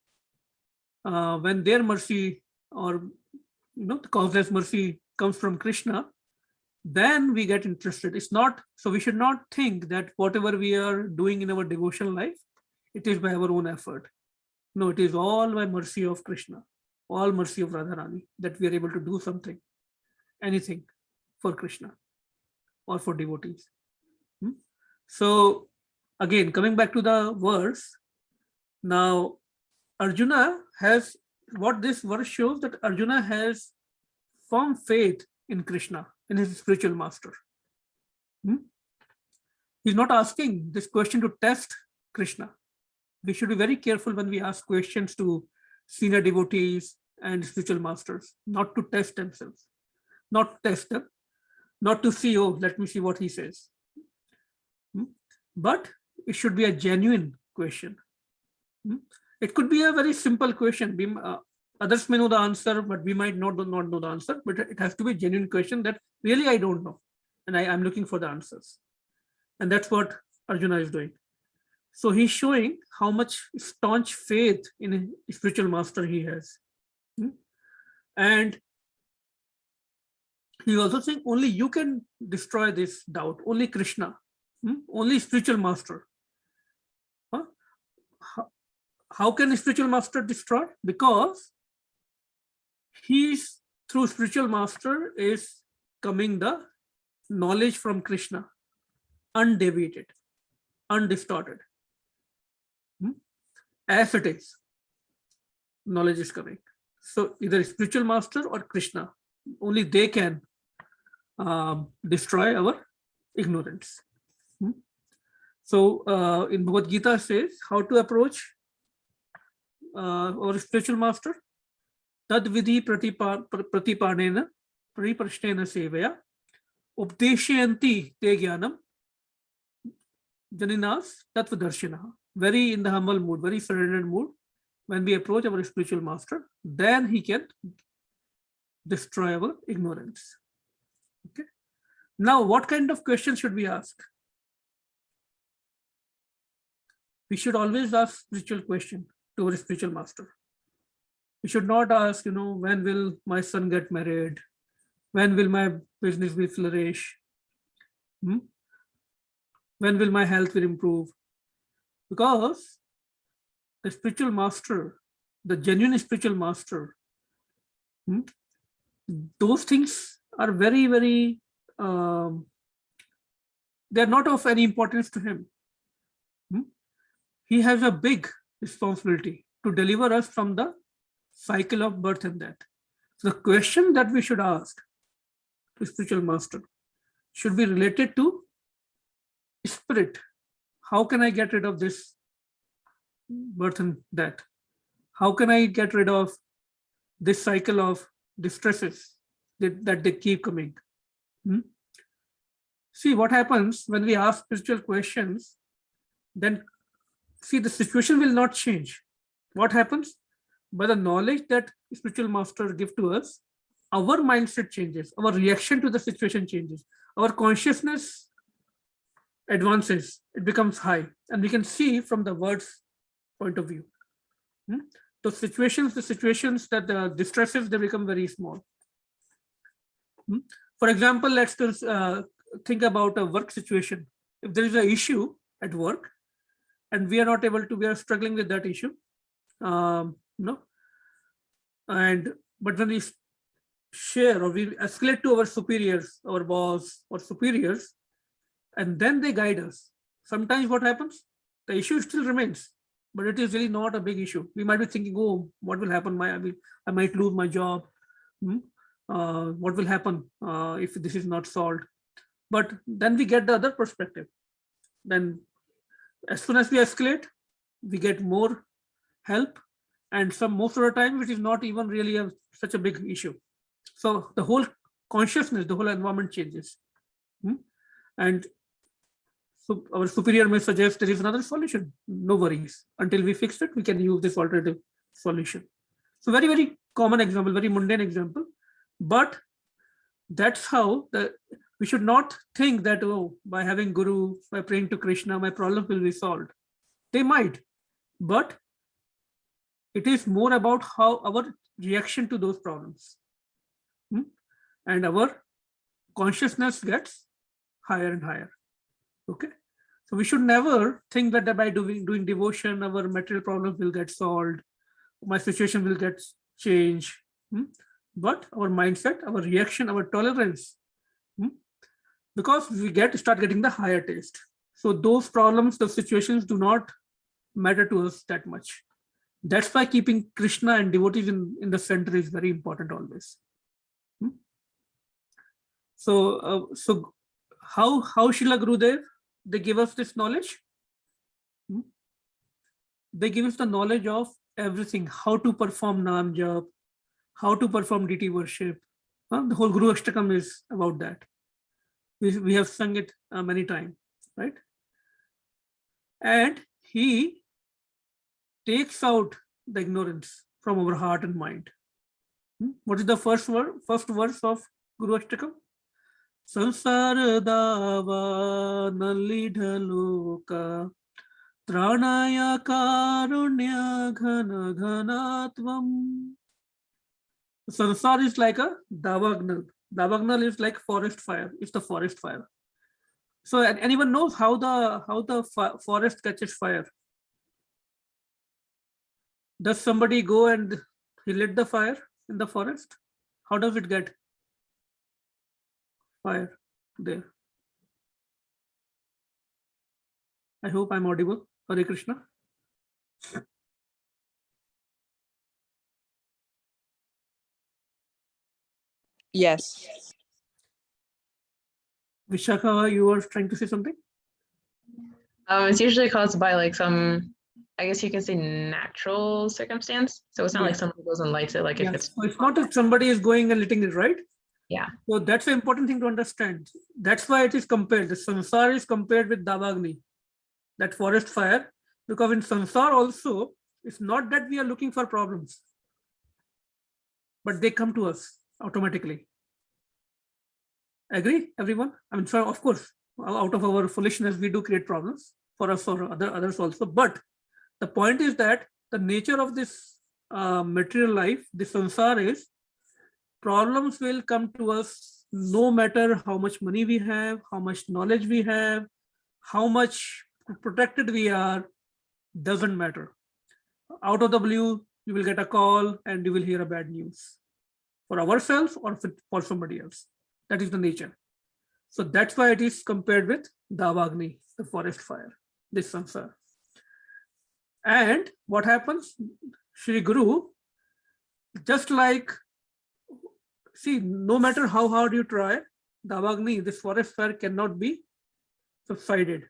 when their mercy or the causeless mercy comes from Krishna, then we get interested. It's not, so we should not think that whatever we are doing in our devotional life, it is by our own effort. No, it is all by mercy of Krishna, all mercy of Radharani, that we are able to do something, anything for Krishna or for devotees. So again, coming back to the verse, now Arjuna has, what this verse shows, that Arjuna has firm faith in Krishna, in his spiritual master. He's not asking this question to test Krishna. We should be very careful when we ask questions to senior devotees and spiritual masters, not to test themselves, not to test them, not to see, oh, let me see what he says. But it should be a genuine question. It could be a very simple question. Others may know the answer, but we might not know the answer. But it has to be a genuine question that really I don't know, and I'm looking for the answers. And that's what Arjuna is doing. So he's showing how much staunch faith in a spiritual master he has. And he's also saying only you can destroy this doubt, only Krishna. Only spiritual master. How can a spiritual master destroy? Because he's through spiritual master is coming the knowledge from Krishna, undeviated, undistorted. As it is, knowledge is coming. So either spiritual master or Krishna, only they can destroy our ignorance. So in Bhagavad Gita says how to approach our spiritual master. Tad vidhi pratipanena pariprashnena sevaya updeshyanti te jnanam janinas tattvadarshinaha. Very in the humble mood, very surrendered mood. When we approach our spiritual master, then he can destroy our ignorance. Okay. Now, what kind of questions should we ask? We should always ask spiritual question to our spiritual master. We should not ask, when will my son get married? When will my business will flourish? When will my health will improve? Because the spiritual master, the genuine spiritual master, those things are very, very, they're not of any importance to him. He has a big responsibility to deliver us from the cycle of birth and death. So the question that we should ask to spiritual master should be related to spirit. How can I get rid of this birth and death? How can I get rid of this cycle of distresses that they keep coming? See what happens when we ask spiritual questions, then see the situation will not change. What happens? By the knowledge that spiritual master give to us, our mindset changes, our reaction to the situation changes, our consciousness advances, it becomes high, and we can see from the words point of view. The situations that the distresses, they become very small. For example, let's think about a work situation. If there is an issue at work and we are not able to, we are struggling with that issue, but when we share or we escalate to our superiors, our boss or superiors, and then they guide us, sometimes what happens? The issue still remains, but it is really not a big issue. We might be thinking, oh, what will happen? I might lose my job. What will happen if this is not solved? But then we get the other perspective. Then as soon as we escalate, we get more help, and most of the time it is not even really such a big issue. So the whole consciousness, the whole environment changes. And so our superior may suggest there is another solution. No worries. Until we fix it, we can use this alternative solution. So very, very common example, very mundane example. But that's how we should not think that, oh, by having Guru, by praying to Krishna, my problem will be solved. They might, but it is more about how our reaction to those problems. And our consciousness gets higher and higher. Okay. So we should never think that by doing devotion, our material problems will get solved, my situation will get changed. But our mindset, our reaction, our tolerance, because we start getting the higher taste. So those problems, those situations do not matter to us that much. That's why keeping Krishna and devotees in the center is very important always. So how Srila Gurudev, they give us this knowledge? They give us the knowledge of everything, how to perform Nam Jap, how to perform deity worship. The whole Guru Ashtakam is about that. We have sung it many times, right? And he takes out the ignorance from our heart and mind. What is the first verse of Guru Ashtakam? Sansara dava nalidhaloka tranaya karunya ghana ghanatvam. Sansar is like a davagnal. Davagnal is like forest fire. It's the forest fire. So anyone knows how the forest catches fire? Does somebody go and he lit the fire in the forest? How does it get fire there? I hope I'm audible. Hare Krishna. Yes. Vishakha, you were trying to say something? It's usually caused by like some, I guess you can say, natural circumstance. So it's not like Yeah. somebody goes and lights it, like if Yes. it's So it's not that somebody is going and lighting it, right? yeah. So that's an important thing to understand. That's why it is compared. The Sansar is compared with Davagni, that forest fire, because in Sansar also, it's not that we are looking for problems, but they come to us automatically. Agree, everyone? I mean, so of course, out of our foolishness, we do create problems for us or others also. But the point is that the nature of this material life, this Sansar is, problems will come to us no matter how much money we have, how much knowledge we have, how much protected we are, doesn't matter. Out of the blue, you will get a call and you will hear a bad news for ourselves or for somebody else. That is the nature. So that's why it is compared with Davagni, the forest fire, this Sansar. And what happens? Shri Guru, just like, see, no matter how hard you try, Davagni, this forest fire cannot be subsided.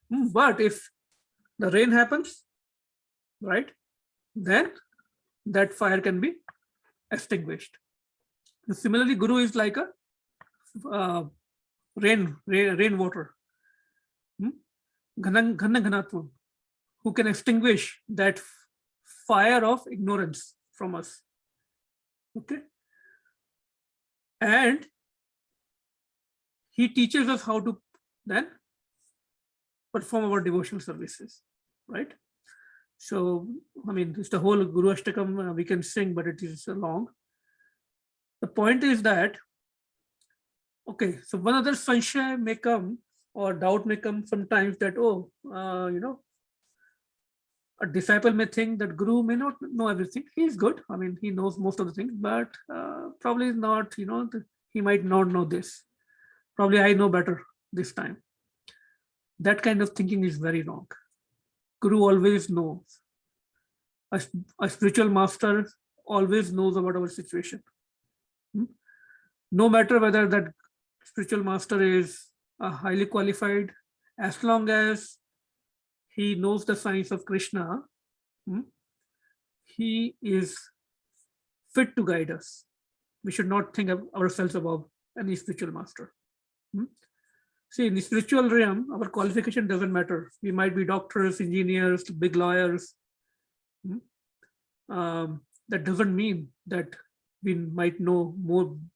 But if the rain happens, right, then that fire can be extinguished. And similarly, Guru is like a rainwater, Ghanatvam, who can extinguish that fire of ignorance from us. Okay. And he teaches us how to then perform our devotional services, right? So, I mean, it's the whole Guru Ashtakam we can sing, but it is long. The point is that, okay, so one other sanshaya may come or doubt may come sometimes that, oh, a disciple may think that Guru may not know everything. He's good. I mean, he knows most of the things, but probably not, he might not know this. Probably I know better this time. That kind of thinking is very wrong. Guru always knows. A spiritual master always knows about our situation. No matter whether that spiritual master is highly qualified, as long as he knows the science of Krishna, he is fit to guide us. We should not think of ourselves above any spiritual master. See, in the spiritual realm, our qualification doesn't matter. We might be doctors, engineers, big lawyers. That doesn't mean that we might know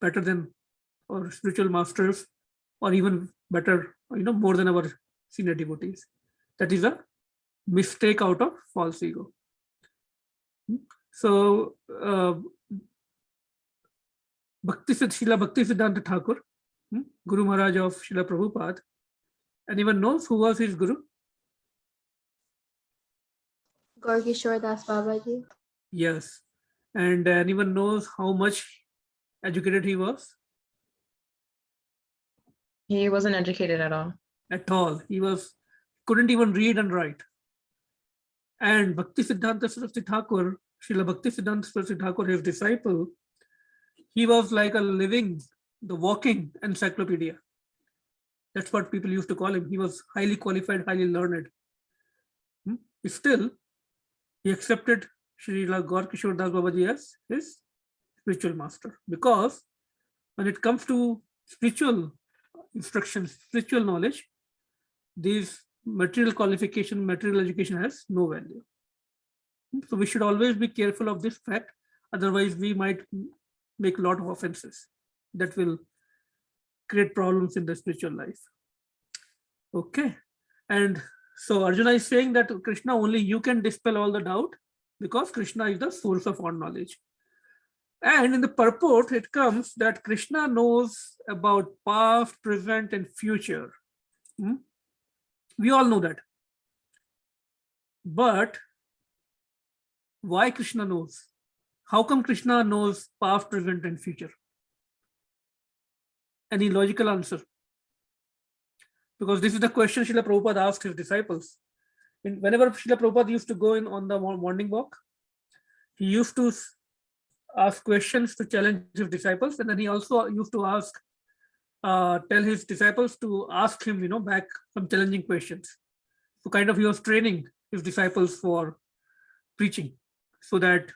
better than our spiritual masters, or even better, more than our senior devotees. That is a mistake out of false ego. So, Srila Bhakti Siddhanta Thakur, Guru Maharaj of Srila Prabhupada, anyone knows who was his Guru? Gaur Kishore Das Babaji. Yes. And anyone knows how much educated he was? He wasn't educated at all. At all. He couldn't even read and write. And Bhakti Siddhanta Saraswati Thakur, Srila Bhakti Siddhanta Saraswati Thakur, his disciple, he was like the walking encyclopedia. That's what people used to call him. He was highly qualified, highly learned. Still, he accepted Srila Gaur Kishore Das Babaji as his spiritual master, because when it comes to spiritual instructions, spiritual knowledge, these material qualification, material education has no value. So we should always be careful of this fact. Otherwise, we might make a lot of offenses that will create problems in the spiritual life. Okay. And so Arjuna is saying that Krishna, only you can dispel all the doubt, because Krishna is the source of all knowledge. And in the purport, it comes that Krishna knows about past, present, and future. Hmm? We all know that. But why Krishna knows? How come Krishna knows past, present, and future? Any logical answer? Because this is the question Srila Prabhupada asked his disciples. Whenever Srila Prabhupada used to go in on the morning walk, he used to ask questions to challenge his disciples, and then he also used to tell his disciples to ask him, back some challenging questions. So kind of he was training his disciples for preaching, so that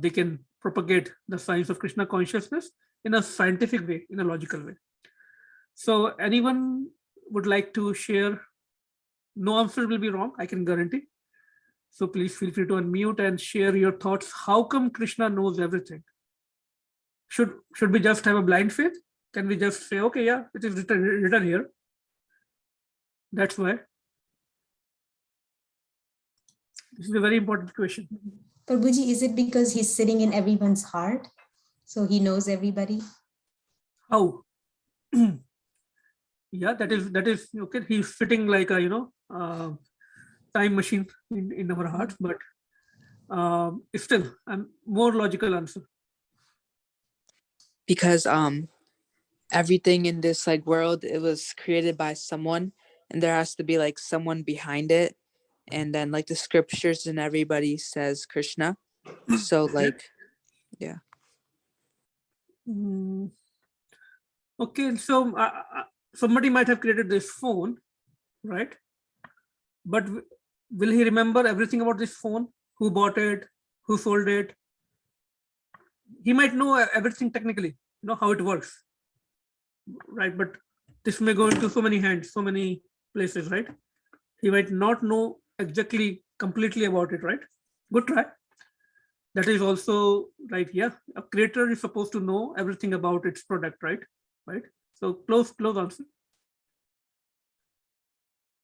they can propagate the science of Krishna consciousness in a scientific way, in a logical way. So anyone would like to share? No answer will be wrong, I can guarantee. So please feel free to unmute and share your thoughts. How come Krishna knows everything? Should we just have a blind faith? Can we just say, okay, yeah, it is written here? That's why. This is a very important question. Prabhuji, is it because he's sitting in everyone's heart? So he knows everybody? How? Yeah, that is okay. He's sitting like a time machine in our hearts, but still, more logical answer. Because everything in this like world, it was created by someone, and there has to be like someone behind it, and then like the scriptures and everybody says Krishna. So like, yeah. Okay, so somebody might have created this phone, right? But will he remember everything about this phone? Who bought it? Who sold it? He might know everything technically, how it works, right? But this may go into so many hands, so many places, right? He might not know exactly, completely about it, right? Good try. That is also right. Yeah, a creator is supposed to know everything about its product, right? Right. So close answer.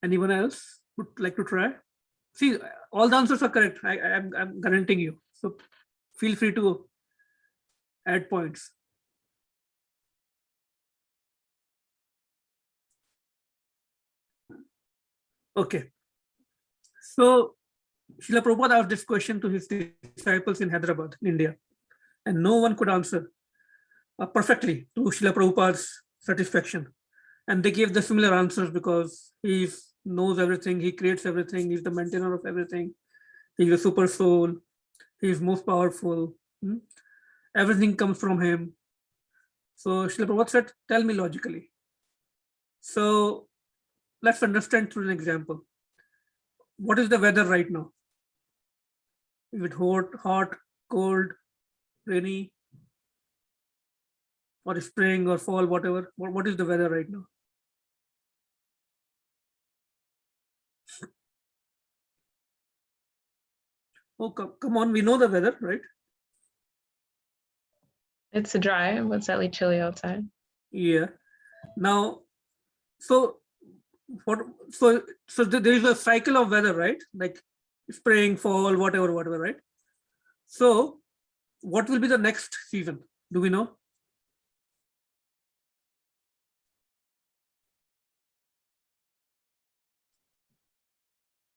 Anyone else would like to try? See, all the answers are correct. I'm guaranteeing you. So feel free to add points. Okay. So Srila Prabhupada asked this question to his disciples in Hyderabad, in India, and no one could answer perfectly to Srila Prabhupada's satisfaction. And they gave the similar answers because he knows everything, he creates everything, he's the maintainer of everything, he's a super soul, he's most powerful, everything comes from him. So Srila Prabhupada said, tell me logically. So let's understand through an example. What is the weather right now? Is it hot, cold, rainy, or spring or fall, whatever? What is the weather right now? Oh, come on, we know the weather, right? It's dry, but slightly chilly outside. Yeah. Now, so there is a cycle of weather, right? Like spring, fall, whatever, right? So what will be the next season? Do we know?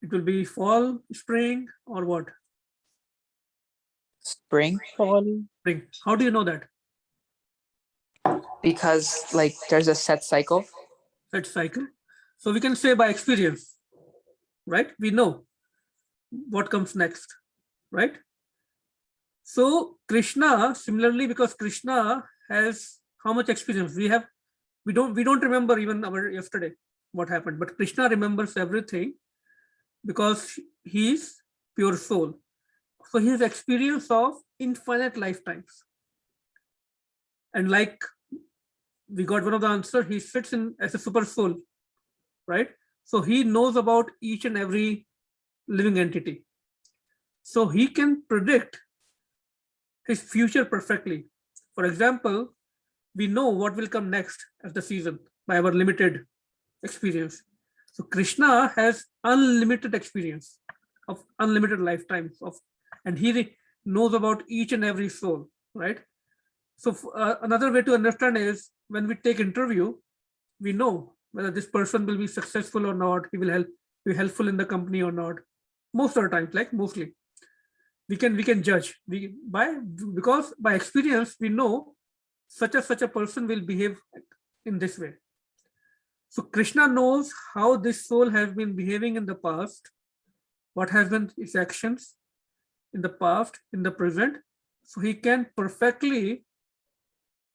It will be fall, spring, or what? Spring. Fall, spring. How do you know that? Because like there's a set cycle. Set cycle. So we can say by experience, right? We know what comes next, right? So Krishna, similarly, because Krishna has how much experience we have, we don't remember even our yesterday what happened, but Krishna remembers everything because he is pure soul. So he has experience of infinite lifetimes. And like we got one of the answer, he sits in as a super soul, right? So he knows about each and every living entity. So he can predict his future perfectly. For example, we know what will come next as the season by our limited experience. So Krishna has unlimited experience of unlimited lifetimes of, and he knows about each and every soul, right? So another way to understand is when we take interview, we know whether this person will be successful or not, he will be helpful in the company or not. Most of the time, like mostly, we can judge because by experience we know such a person will behave in this way. So Krishna knows how this soul has been behaving in the past, what has been its actions in the past, in the present. So he can perfectly,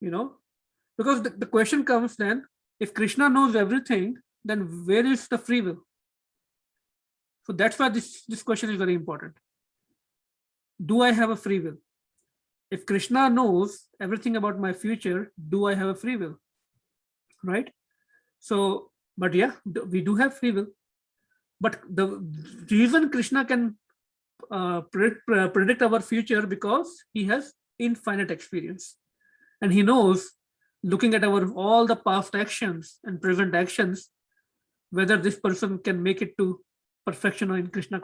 because the question comes then, if Krishna knows everything, then where is the free will? So that's why this question is very important. Do I have a free will? If Krishna knows everything about my future, do I have a free will? Right? So, but yeah, we do have free will. But the reason Krishna can predict our future because he has infinite experience. And he knows, looking at all the past actions and present actions, whether this person can make it to perfection or in Krishna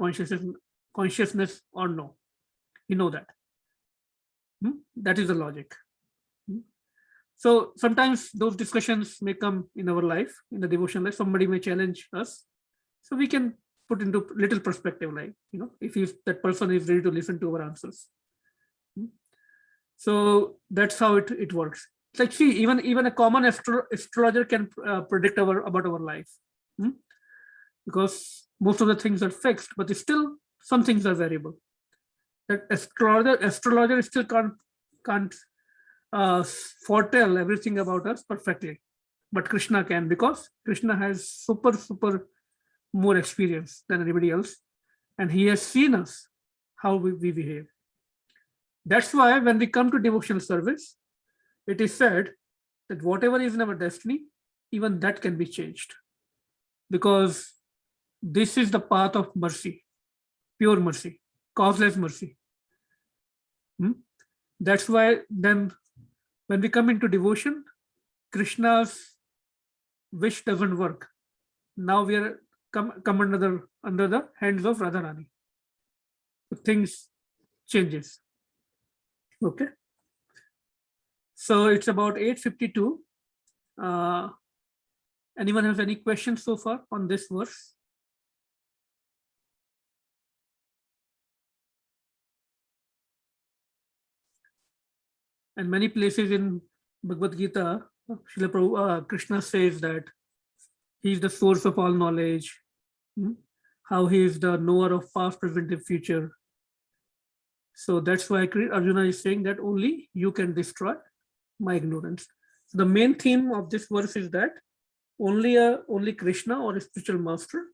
consciousness or no. You know that. That is the logic. So sometimes those discussions may come in our life, in the devotional life. Somebody may challenge us, so we can put into little perspective, like, if that person is ready to listen to our answers. So that's how it works. It's like, see, even a common astrologer can predict about our life, because most of the things are fixed, but still some things are variable. That astrologer still can't foretell everything about us perfectly, but Krishna can, because Krishna has super more experience than anybody else, and he has seen us how we behave. That's why when we come to devotional service, it is said that whatever is in our destiny, even that can be changed, because this is the path of mercy, pure mercy, causeless mercy. That's why then when we come into devotion, Krishna's wish doesn't work. Now we are come under the hands of Radharani. So things changes. Okay. So it's about 8:52. Anyone has any questions so far on this verse? And many places in Bhagavad Gita, Krishna says that he is the source of all knowledge, how he is the knower of past, present, and future. So that's why Arjuna is saying that only you can destroy my ignorance. So the main theme of this verse is that only Krishna or a spiritual master,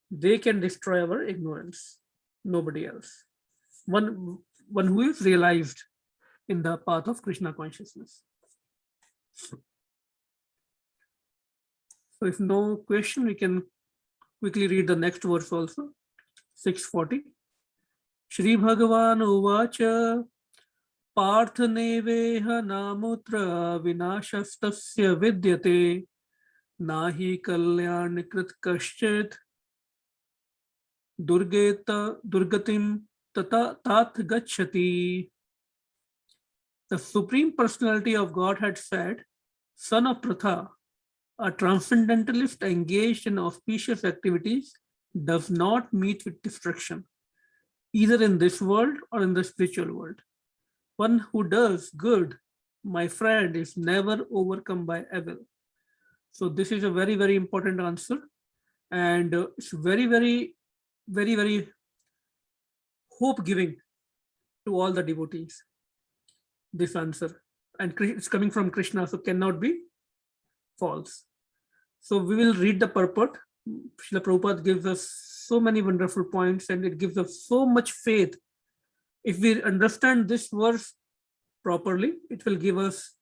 they can destroy our ignorance, nobody else. One who is realized in the path of Krishna consciousness. So if no question, we can quickly read the next verse also. 640. Shri Bhagavan Uvacha Parth Neveha Namutra Vinashastasya Vidyate Nahi Kalyanikrit Kaschet Durgatim Tat Gachati. The Supreme Personality of God had said, son of Pratha, a transcendentalist engaged in auspicious activities does not meet with destruction, either in this world or in the spiritual world. One who does good, my friend, is never overcome by evil. So this is a very, very important answer. And it's very, very, very, very hope-giving to all the devotees, this answer. And it's coming from Krishna, so cannot be false. So we will read the purport. Srila Prabhupada gives us so many wonderful points, and it gives us so much faith. If we understand this verse properly, it will give us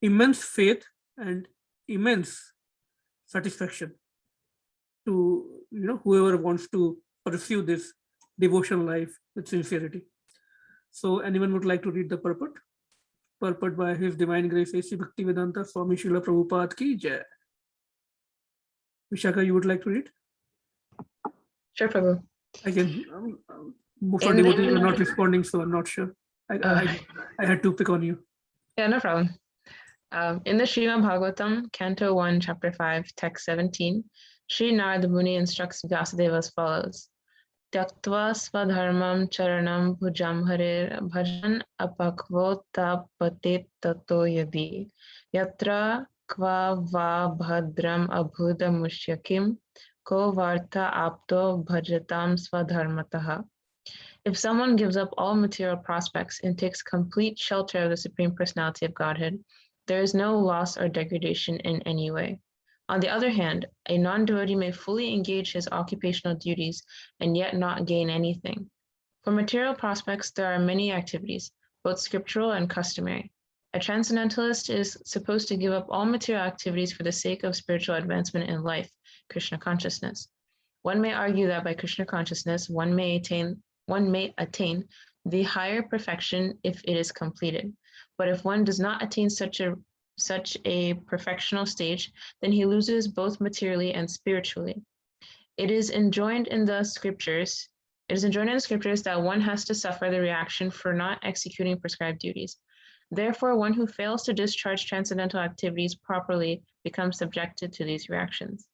immense faith and immense satisfaction to whoever wants to pursue this devotional life with sincerity. So anyone would like to read the purport? Purport by His Divine Grace A.C. Bhaktivedanta Swami Srila Prabhupada ki Jai. Vishaka, you would like to read? Sure, Prabhu. I can. Most of In devotees the- are not responding, so I'm not sure. I had to pick on you. Yeah, no problem. In the Srimad Bhagavatam, Canto 1, Chapter 5, Text 17, Sri Narada Muni instructs Vyasadeva as follows. Tyaktva swadharmam charanam bhujam harer bhajan apakvo tapate tato yadi yatra kva va bhadram abhuda mushyakim ko vartha apto bhajatam swadharmataha. If someone gives up all material prospects and takes complete shelter of the Supreme Personality of Godhead, there is no loss or degradation in any way. On the other hand, a non-devotee may fully engage his occupational duties and yet not gain anything. For material prospects, there are many activities, both scriptural and customary. A transcendentalist is supposed to give up all material activities for the sake of spiritual advancement in life, Krishna consciousness. One may argue that by Krishna consciousness, one may attain the higher perfection if it is completed. But if one does not attain such a perfectional stage, then he loses both materially and spiritually. It is enjoined in the scriptures that one has to suffer the reaction for not executing prescribed duties. Therefore, one who fails to discharge transcendental activities properly becomes subjected to these reactions.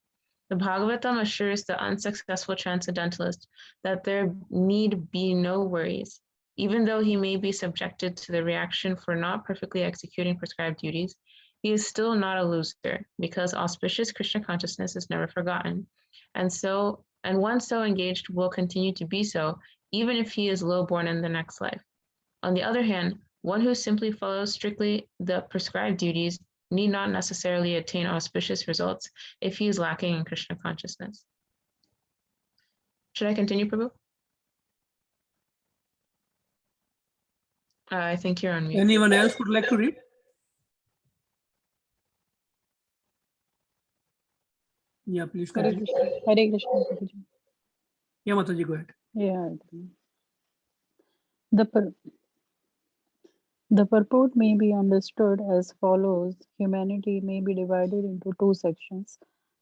The Bhagavatam assures the unsuccessful transcendentalist that there need be no worries. Even though he may be subjected to the reaction for not perfectly executing prescribed duties, he is still not a loser, because auspicious Krishna consciousness is never forgotten. And one so engaged will continue to be so, even if he is low-born in the next life. On the other hand, one who simply follows strictly the prescribed duties need not necessarily attain auspicious results if he is lacking in Krishna consciousness. Should I continue, Prabhu? I think you're on mute. Anyone else would like to read? Yeah, please Hare continue. Krishna. Hare Krishna. Prabhuji. Yeah, Mataji, go ahead. Yeah. I agree. The purport may be understood as follows. Humanity may be divided into two sections,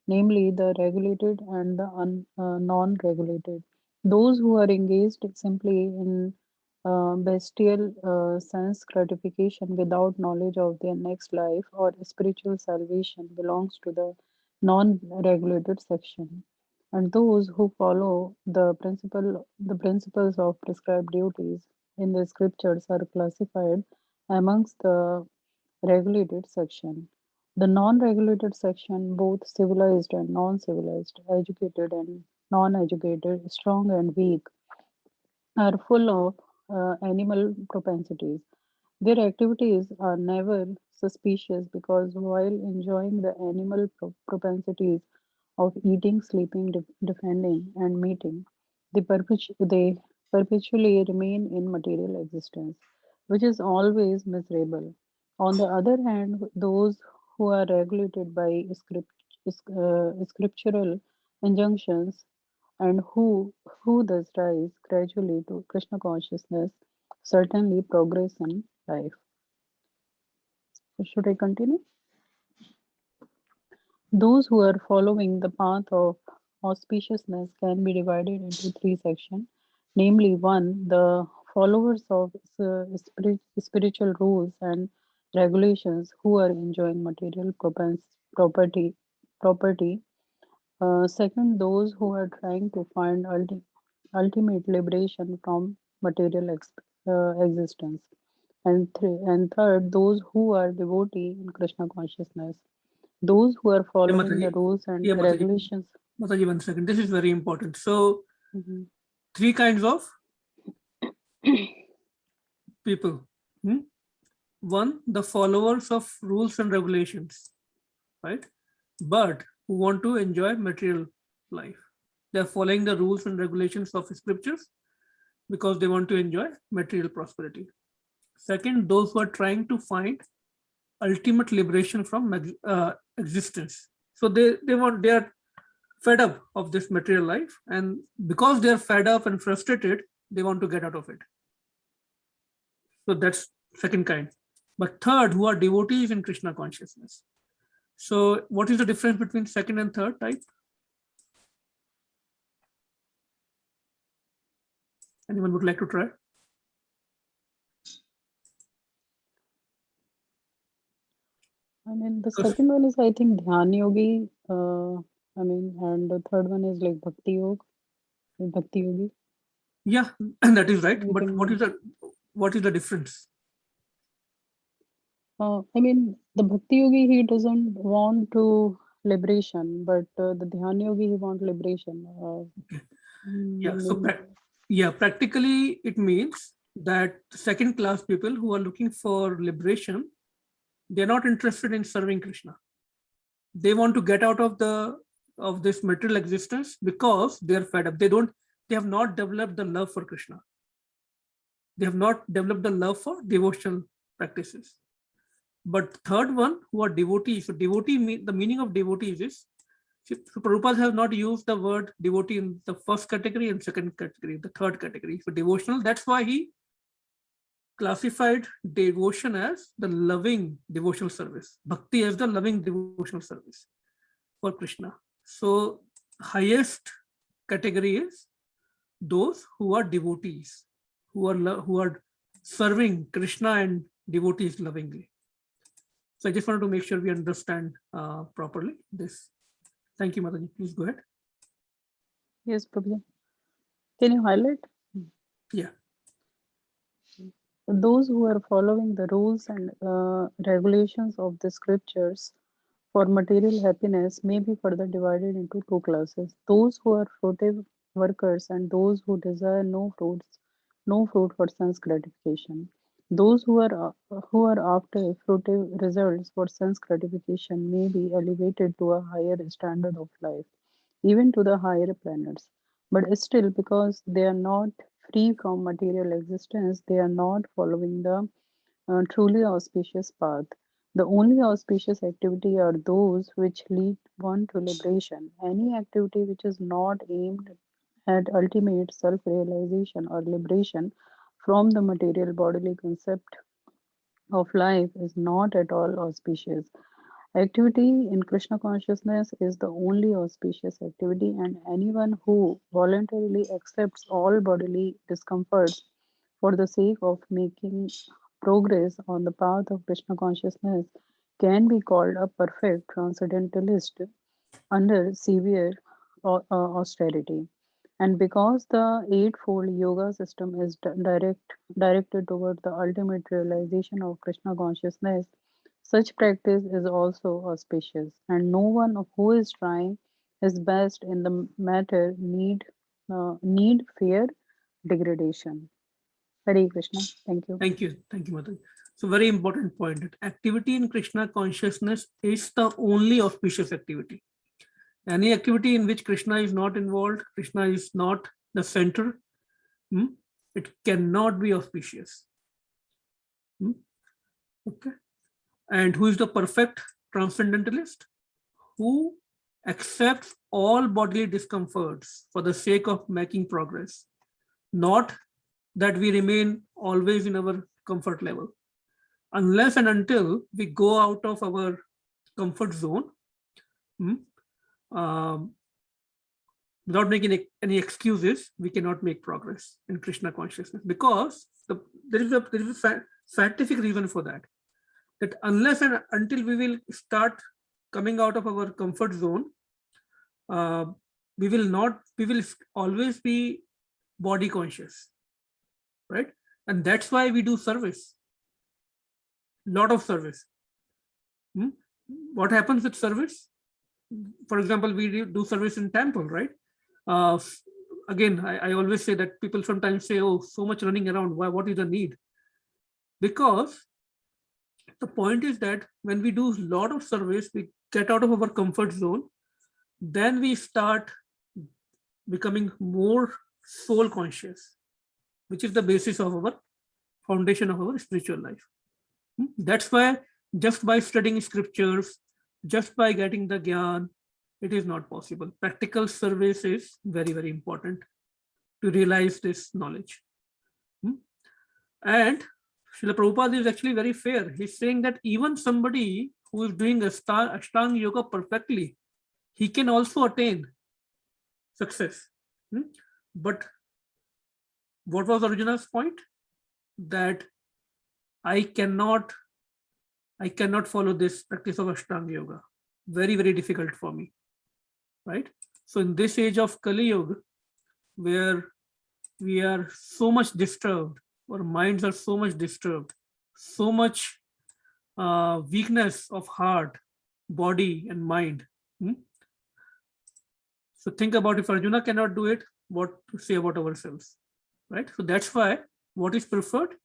namely the regulated and the non-regulated. Those who are engaged simply in bestial sense gratification without knowledge of their next life or spiritual salvation belongs to the non-regulated section. And those who follow the principles of prescribed duties in the scriptures are classified amongst the regulated section. The non-regulated section, both civilized and non-civilized, educated and non-educated, strong and weak, are full of animal propensities. Their activities are never suspicious because while enjoying the animal propensities of eating, sleeping, defending, and mating, they perpetually remain in material existence, which is always miserable. On the other hand, those who are regulated by scriptural injunctions and who thus rise gradually to Krishna consciousness certainly progress in life. So should I continue? Those who are following the path of auspiciousness can be divided into three sections, namely, one, the followers of spiritual rules and regulations who are enjoying material property. Second, those who are trying to find ultimate liberation from material existence. And third, those who are devotee in Krishna consciousness. Those who are following the Mataji. rules and Yeah, Mataji. regulations. Mataji, 1 second. This is very important. So, Mhm. three kinds of people. One, the followers of rules and regulations, right? But who want to enjoy material life. They're following the rules and regulations of scriptures because they want to enjoy material prosperity. Second, those who are trying to find ultimate liberation from existence. So they are fed up of this material life, and because they are fed up and frustrated, they want to get out of it. So that's second kind. But third, who are devotees in Krishna consciousness. So what is the difference between second and third type? Anyone would like to try? The Because- second one is, I think, Dhyan Yogi. And the third one is like Bhakti Yoga, Bhakti Yogi. Yeah, that is right. You But can- what is the difference? The Bhakti Yogi, he doesn't want to liberation, but the Dhyan Yogi, he wants liberation. Yeah. So maybe- practically it means that second class people who are looking for liberation, they're not interested in serving Krishna. They want to get out of this material existence because they're fed up. They have not developed the love for Krishna. They have not developed the love for devotional practices. But third one, who are devotees. So the meaning of devotees is, so Prabhupada have not used the word devotee in the first category and second category, the third category. So devotional, that's why he classified devotion as the loving devotional service, bhakti as the loving devotional service for Krishna. So highest category is those who are devotees, who are serving Krishna and devotees lovingly. So I just wanted to make sure we understand properly this. Thank you, Mataji. Please go ahead. Yes, Prabhu. Can you highlight? Yeah. Those who are following the rules and regulations of the scriptures for material happiness may be further divided into two classes. Those who are fruitive workers and those who desire no fruit for sense gratification. Those who are after fruitive results for sense gratification may be elevated to a higher standard of life, even to the higher planets. But still, because they are not free from material existence, they are not following the truly auspicious path. The only auspicious activity are those which lead one to liberation. Any activity which is not aimed at ultimate self-realization or liberation from the material bodily concept of life is not at all auspicious. Activity in Krishna consciousness is the only auspicious activity, and anyone who voluntarily accepts all bodily discomforts for the sake of making progress on the path of Krishna consciousness can be called a perfect transcendentalist under severe austerity. And because the Eightfold Yoga system is directed toward the ultimate realization of Krishna consciousness, such practice is also auspicious, and no one who is trying his best in the matter need fear degradation. Hare Krishna. Thank you. Thank you. Thank you, Mataji. So very important point that activity in Krishna consciousness is the only auspicious activity. Any activity in which Krishna is not involved, Krishna is not the center, it cannot be auspicious. Okay. And who is the perfect transcendentalist? Who accepts all bodily discomforts for the sake of making progress, not that we remain always in our comfort level. Unless and until we go out of our comfort zone, without making any excuses, we cannot make progress in Krishna consciousness, because there is a scientific reason for that. That unless and until we will start coming out of our comfort zone, we will always be body conscious, right? And that's why we do service, lot of service. What happens with service? For example, we do service in temple, right? Again, I always say that people sometimes say, oh, so much running around, why? What is the need? Because the point is that when we do a lot of service, we get out of our comfort zone, then we start becoming more soul conscious, which is the basis of our foundation of our spiritual life. That's why just by studying scriptures, just by getting the gyan, it is not possible. Practical service is very, very important to realize this knowledge. And Srila Prabhupada is actually very fair. He's saying that even somebody who is doing Ashtanga Yoga perfectly, he can also attain success. But what was Arjuna's point? That I cannot I cannot follow this practice of Ashtanga Yoga. Very, very difficult for me, right? So in this age of Kali Yuga, where we are so much disturbed, our minds are so much disturbed, so much weakness of heart, body, and mind. So think about, if Arjuna cannot do it, what to say about ourselves, right? So that's why what is preferred?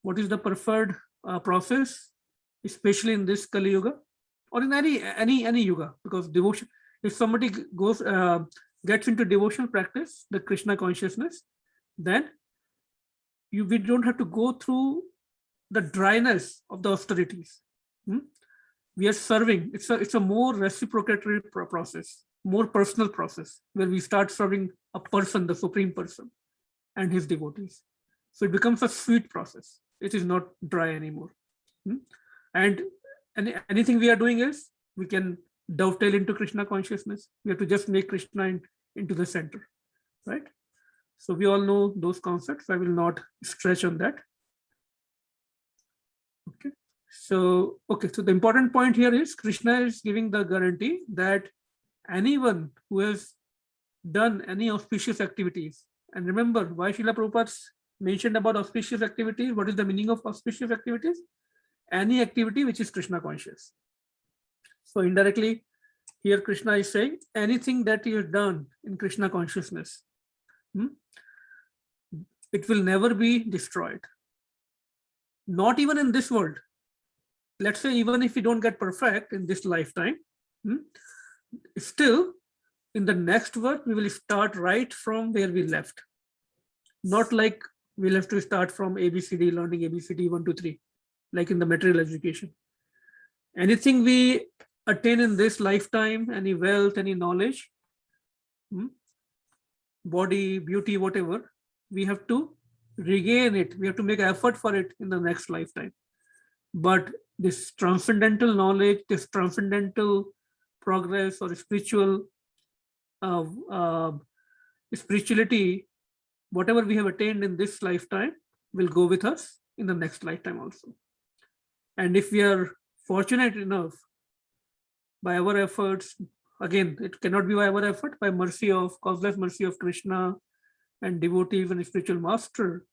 What is the preferred process, especially in this Kali Yuga, or in any yuga? Because devotion, if somebody goes gets into devotional practice, the Krishna consciousness, then we don't have to go through the dryness of the austerities. We are serving. It's a more reciprocatory process, more personal process, where we start serving a person, the Supreme Person, and his devotees. So it becomes a sweet process. It is not dry anymore. And anything we are doing is, we can dovetail into Krishna consciousness. We have to just make Krishna into the center, right? So we all know those concepts. I will not stretch on that. Okay. So the important point here is Krishna is giving the guarantee that anyone who has done any auspicious activities, and remember why Srila Prabhupada mentioned about auspicious activities. What is the meaning of auspicious activities? Any activity which is Krishna conscious. So indirectly, here Krishna is saying anything that you have done in Krishna consciousness, it will never be destroyed. Not even in this world. Let's say even if we don't get perfect in this lifetime, still in the next work, we will start right from where we left. Not like we'll have to start from ABCD, learning ABCD 1 to 3, like in the material education. Anything we attain in this lifetime, any wealth, any knowledge, body, beauty, whatever, we have to regain it. We have to make effort for it in the next lifetime. But this transcendental knowledge, this transcendental progress or spiritual spirituality, whatever we have attained in this lifetime will go with us in the next lifetime also. And if we are fortunate enough, by our efforts, again, it cannot be by our effort, by mercy of, causeless mercy of Krishna and devotees and spiritual master,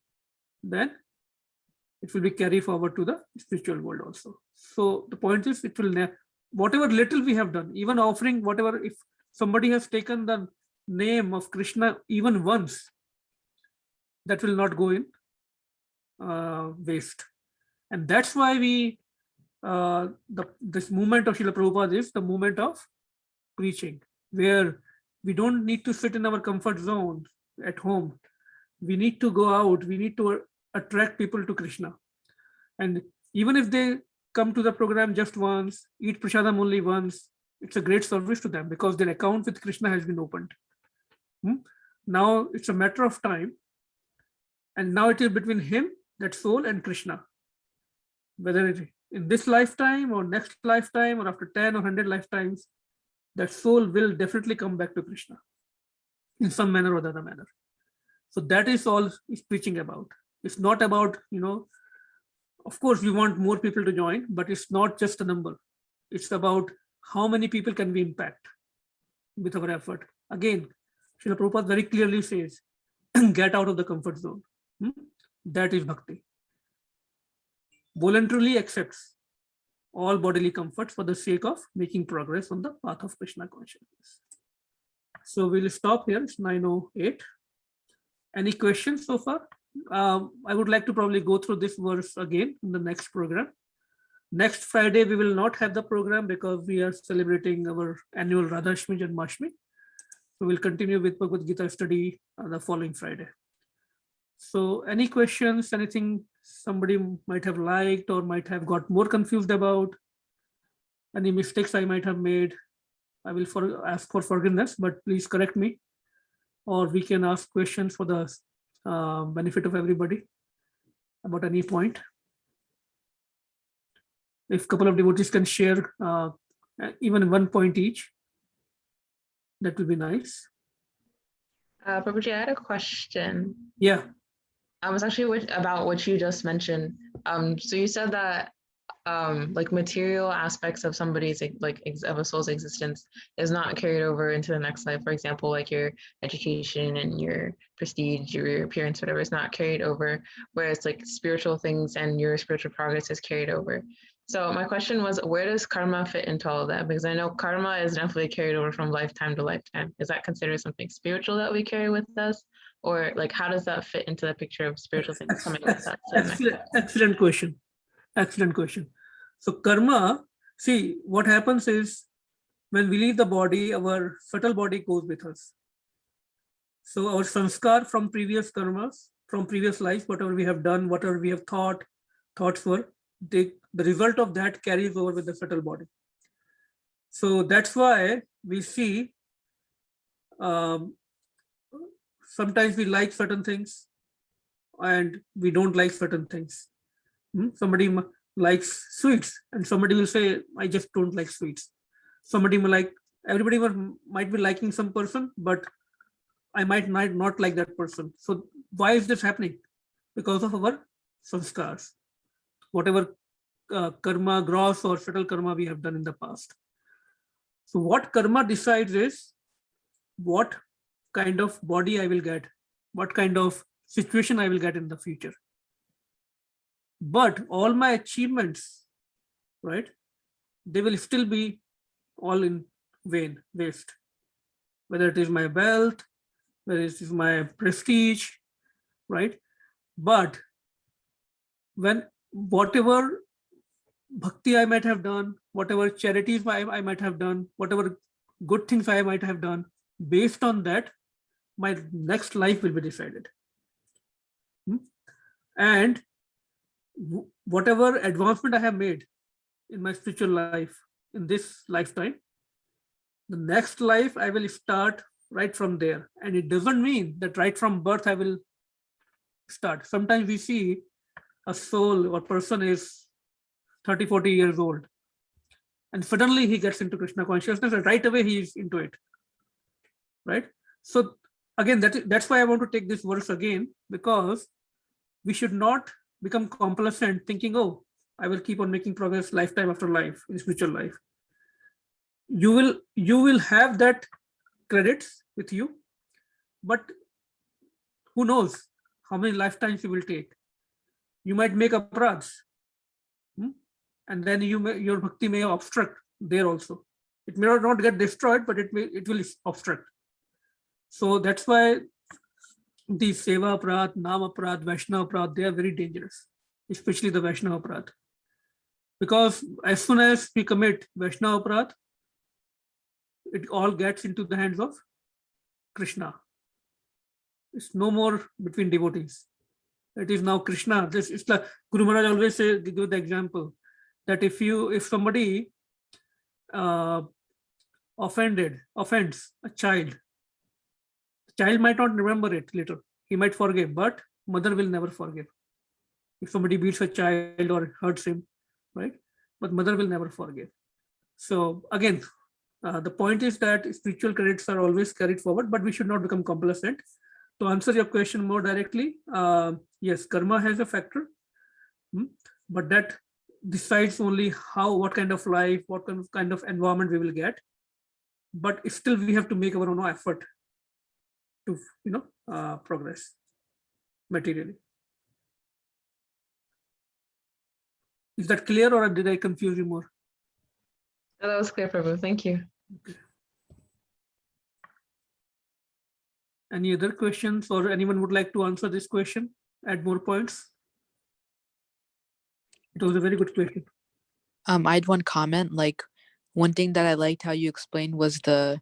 then it will be carried forward to the spiritual world also. So the point is, it will, whatever little we have done, even offering whatever, if somebody has taken the name of Krishna even once, that will not go in waste. And that's why we, this movement of Srila Prabhupada is the movement of preaching, where we don't need to sit in our comfort zone at home. We need to go out. We need to attract people to Krishna. And even if they come to the program just once, eat prasadam only once, it's a great service to them because their account with Krishna has been opened. Now it's a matter of time. And now it is between him, that soul, and Krishna. Whether it in this lifetime or next lifetime or after 10 or 100 lifetimes, that soul will definitely come back to Krishna in some manner or the other manner. So that is all he's preaching about. It's not about, of course we want more people to join, but it's not just a number. It's about how many people can we impact with our effort. Again, Srila Prabhupada very clearly says, get out of the comfort zone. That is bhakti. Voluntarily accepts all bodily comforts for the sake of making progress on the path of Krishna consciousness. So we'll stop here. It's 9:08. Any questions so far? I would like to probably go through this verse again in the next program. Next Friday, we will not have the program because we are celebrating our annual Radhashmi Janmashtami. So we'll continue with Bhagavad Gita study the following Friday. So any questions, anything somebody might have liked or might have got more confused about, any mistakes I might have made, I will ask for forgiveness, but please correct me. Or we can ask questions for the benefit of everybody about any point. If a couple of devotees can share even 1 point each, that will be nice. Prabhuji, I had a question. Yeah. I was actually about what you just mentioned. So you said that like material aspects of somebody's of a soul's existence is not carried over into the next life. For example, like your education and your prestige, your appearance, whatever, is not carried over, whereas like spiritual things and your spiritual progress is carried over. So my question was, where does karma fit into all of that? Because I know karma is definitely carried over from lifetime to lifetime. Is that considered something spiritual that we carry with us? Or like, how does that fit into the picture of spiritual things coming with us to the next life? Excellent question. Excellent question. So karma, see, what happens is when we leave the body, our subtle body goes with us. So our sanskar from previous karmas, from previous lives, whatever we have done, whatever we have thoughts were, the result of that carries over with the subtle body. So that's why we see sometimes we like certain things and we don't like certain things. Somebody likes sweets and somebody will say, I just don't like sweets. Somebody will like, everybody might be liking some person, but I might not like that person. So why is this happening? Because of our sanskars, whatever karma, gross or subtle karma we have done in the past. So what karma decides is what kind of body I will get, what kind of situation I will get in the future. But all my achievements, right, they will still be all in vain, waste. Whether it is my wealth, whether it is my prestige, right? But when whatever bhakti I might have done, whatever charities I might have done, whatever good things I might have done, based on that, my next life will be decided. And whatever advancement I have made in my spiritual life in this lifetime, the next life I will start right from there. And it doesn't mean that right from birth I will start. Sometimes we see a soul or person is 30, 40 years old, and suddenly he gets into Krishna consciousness and right away he is into it, right? So again, that's why I want to take this verse again, because we should not become complacent thinking, oh, I will keep on making progress lifetime after life in spiritual life. You will have that credits with you, but who knows how many lifetimes you will take. You might make aparadhs, and then your bhakti may obstruct there also. It may not get destroyed, but it will obstruct. So that's why the seva aparadh, nam aparadh, Vaishnava aparadh, they are very dangerous, especially the Vaishnava aparadh. Because as soon as we commit Vaishnava aparadh, it all gets into the hands of Krishna. It's no more between devotees. It is now Krishna. This is like Guru Maharaj always give the example that if somebody offends a child, the child might not remember it later. He might forgive, but mother will never forgive. If somebody beats a child or hurts him, right? But mother will never forgive. So again, the point is that spiritual credits are always carried forward, but we should not become complacent. To answer your question more directly, yes, karma has a factor, but that decides only what kind of life, what kind of environment we will get. But still, we have to make our own effort to progress materially. Is that clear, or did I confuse you more? Oh, that was clear, Prabhu. Thank you. Okay. Any other questions, or anyone would like to answer this question? Add more points? It was a very good question. I had one comment. Like, one thing that I liked how you explained was the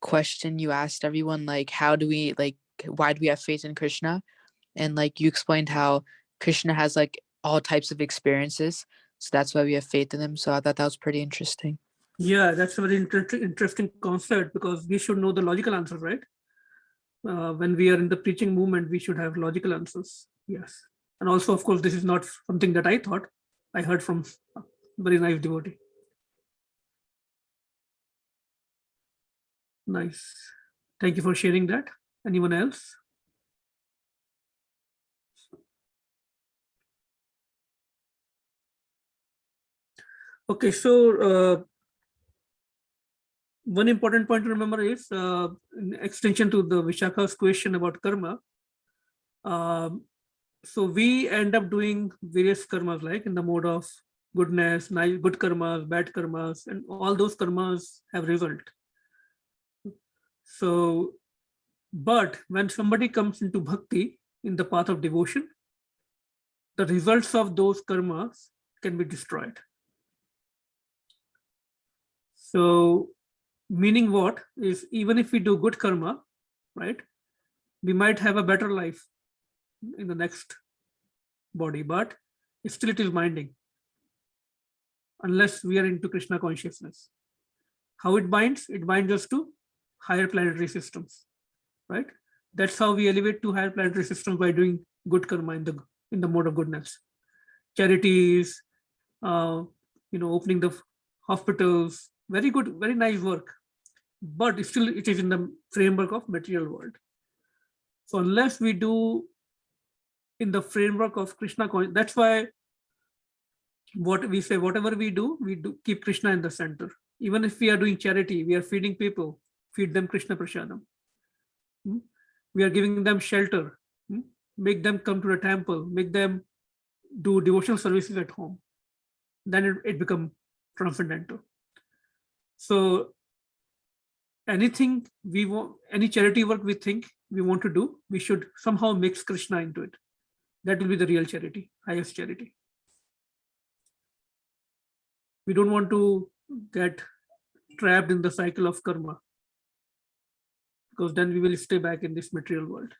question you asked everyone, like, why do we have faith in Krishna? And like you explained how Krishna has like all types of experiences, so that's why we have faith in him. So I thought that was pretty interesting. Yeah, that's a very interesting concept, because we should know the logical answers, right? When we are in the preaching movement, we should have logical answers. Yes. And also, of course, this is not something that I thought. I heard from a very nice devotee. Nice. Thank you for sharing that. Anyone else? Okay, so one important point to remember is in extension to the Vishakha's question about karma. So we end up doing various karmas, like in the mode of goodness, nice, good karmas, bad karmas, and all those karmas have result. So, but when somebody comes into bhakti in the path of devotion, the results of those karmas can be destroyed. So, meaning what is, even if we do good karma, right, we might have a better life in the next body, but still it is binding unless we are into Krishna consciousness. How it binds? It binds us to higher planetary systems, right? That's how we elevate to higher planetary systems, by doing good karma in the mode of goodness. Charities, opening the hospitals, very good, very nice work, but still it is in the framework of material world. So unless we do in the framework of Krishna, that's why what we say, whatever we do keep Krishna in the center. Even if we are doing charity, we are feeding people, feed them Krishna Prasadam. We are giving them shelter, make them come to the temple, make them do devotional services at home. Then it becomes transcendental. So anything we want, any charity work we think we want to do, we should somehow mix Krishna into it. That will be the real charity, highest charity. We don't want to get trapped in the cycle of karma, because then we will stay back in this material world.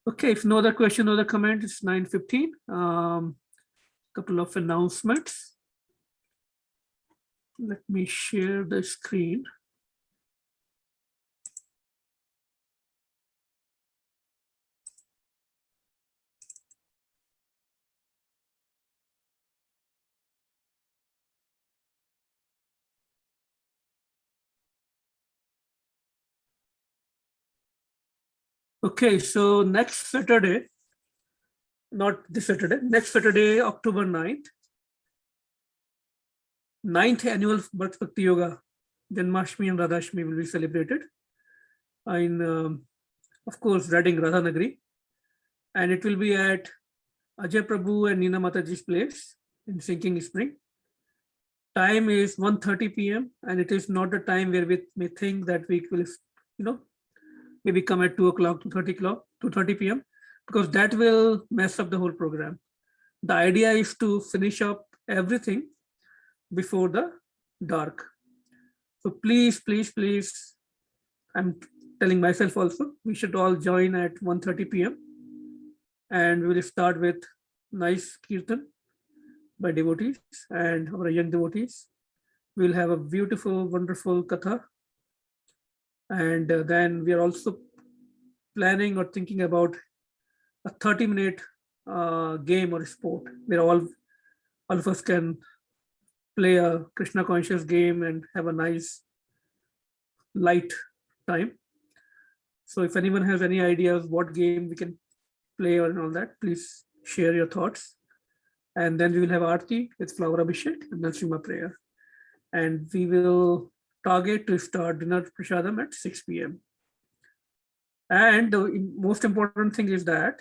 Okay, if no other question, no other comment, it's 9:15. Couple of announcements. Let me share the screen. Okay, so next Saturday, not this Saturday, next Saturday, October 9th, 9th annual Bhakti Bhakti Yoga Janmashtami and Radhashtami will be celebrated in, of course, Reading, Radhanagari. And it will be at Ajay Prabhu and Neena Mataji's place in Sinking Spring. Time is 1:30 p.m. and it is not the time where we may think that we will, maybe come at 2 o'clock, 2:30 p.m. because that will mess up the whole program. The idea is to finish up everything before the dark. So please, please, please, I'm telling myself also, we should all join at 1:30 p.m. and we will start with nice kirtan by devotees and our young devotees. We'll have a beautiful, wonderful katha. And then we are also planning or thinking about a 30-minute game or sport where all of us can play a Krishna conscious game and have a nice light time. So if anyone has any ideas what game we can play or all that, please share your thoughts. And then we will have Aarti with flower abhishek and then Sima prayer. And we will target to start dinner prasadam at 6 p.m. And the most important thing is that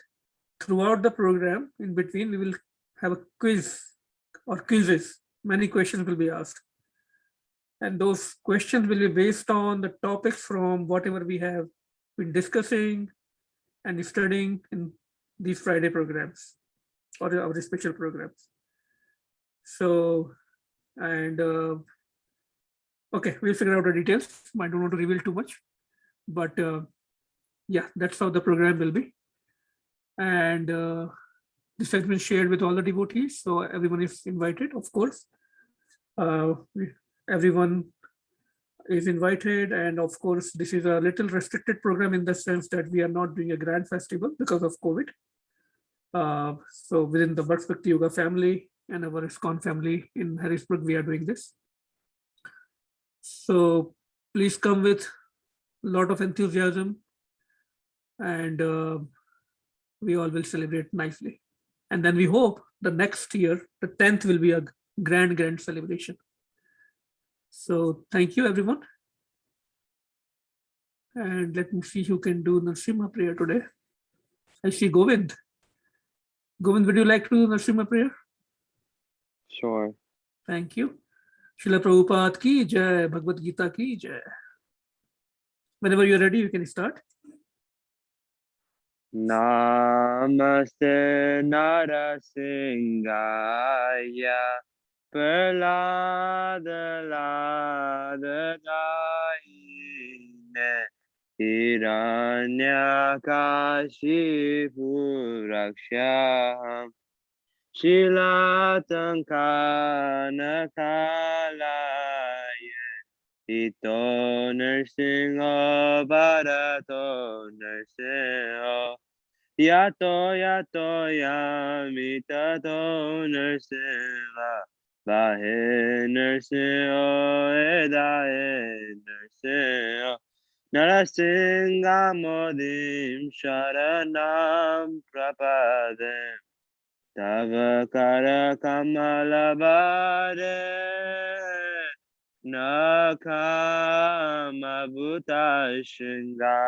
throughout the program, in between, we will have a quiz or quizzes. Many questions will be asked. And those questions will be based on the topics from whatever we have been discussing and studying in these Friday programs or our special programs. So, and okay, we'll figure out the details. I don't want to reveal too much, but yeah, that's how the program will be. And this has been shared with all the devotees, so everyone is invited, of course. Everyone is invited, and of course, this is a little restricted program in the sense that we are not doing a grand festival because of COVID. So within the Bhakti Bhakti Yoga family and our ISKCON family in Harrisburg, we are doing this. So please come with a lot of enthusiasm, and we all will celebrate nicely. And then we hope the next year, the 10th will be a grand celebration. So thank you, everyone. And let me see who can do Narasimha prayer today. I see Govind. Govind, would you like to do Narasimha prayer? Sure. Thank you. Srila Prabhupada ki jai, Bhagavad Gita ki jai. Whenever you're ready, you can start. Namaste Narasingaya Praladaladaine Hiranyakashipu Rakshaham Shilatankanakalaye Ito Nrsimha Bharato Nrsimha Yato yami tato Nrsimha Vahe Nrsimha Edaye Nrsimha Narasingha Modim Sharanam Prapadem Tava Kara Kamala Bhare Nakama Bhuta Shinga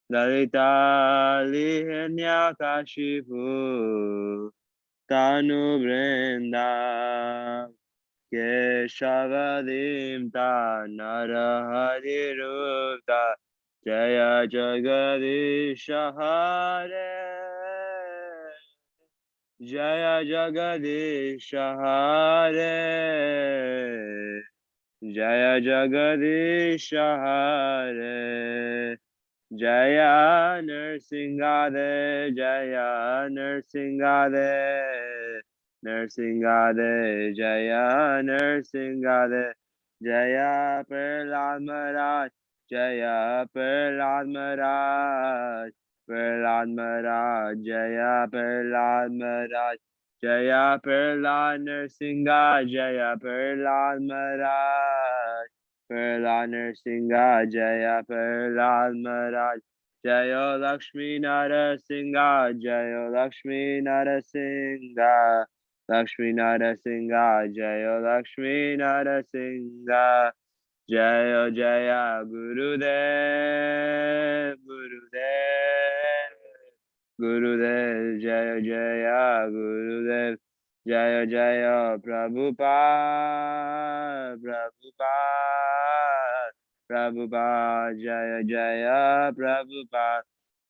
Lalita Lihinyakashipu Tanu Brinda Keshavadim Ta Narahari Rupta Jaya Jagadisha Hare Jaya Jagadisha Hare Jaya Jagadisha Hare Jaya Nrsimhade, Jaya Nrsimhade, Nrsimhade, Jaya Nrsimhade, Jaya Prahlad Maharaj, Jaya Prahlad Maharaj, Prahlad Maharaj, Jaya Prahlad Maharaj, Jaya Prahlad Nrsimha, Jaya Prahlad Maharaj. Prahlad Nrsimha, Jaya Prahlad Maharaj, Jaya Lakshmi Narasingha, Jaya Lakshmi Narasingha, Lakshmi Narasingha, Jaya Lakshmi Narasingha, Jaya Jaya Gurudev, Gurudev, Gurudev, Jaya Jaya Gurudev. Jaya Jaya Prabhupada, Prabhupada, Prabhupada, Jaya Jaya Prabhupada,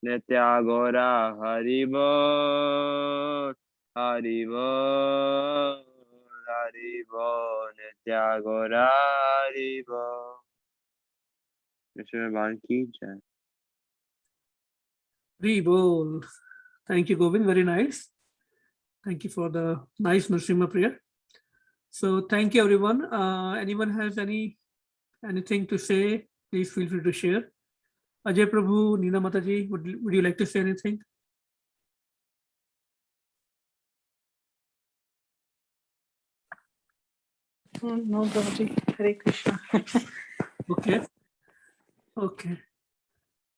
Nitya Gora Haribol, Haribol, Haribol, Nitya Gora Haribol. Mr. Bhavan ki jai. Hari Bol. Thank you, Govind. Very nice. Thank you for the nice Nrsimha prayer. So thank you, everyone. Anyone has anything to say, please feel free to share. Ajay Prabhu, Neena Mataji, would you like to say anything? No, Prabhuji. Hare Krishna. Okay. Okay.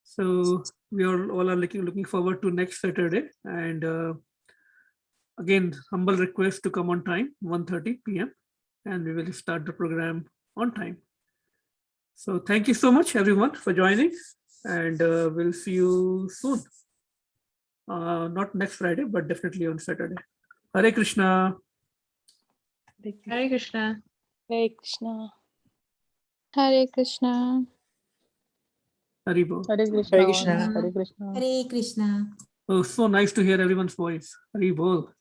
So we all are looking forward to next Saturday. And again, humble request to come on time, 1:30 p.m. And we will start the program on time. So thank you so much, everyone, for joining. And we'll see you soon. Not next Friday, but definitely on Saturday. Hare Krishna. Hare Krishna. Hare Krishna. Hare Krishna. Hari Bol. Hare Krishna. Hare Krishna. Hare Krishna. Hare Krishna. Oh, so nice to hear everyone's voice. Hari Bol.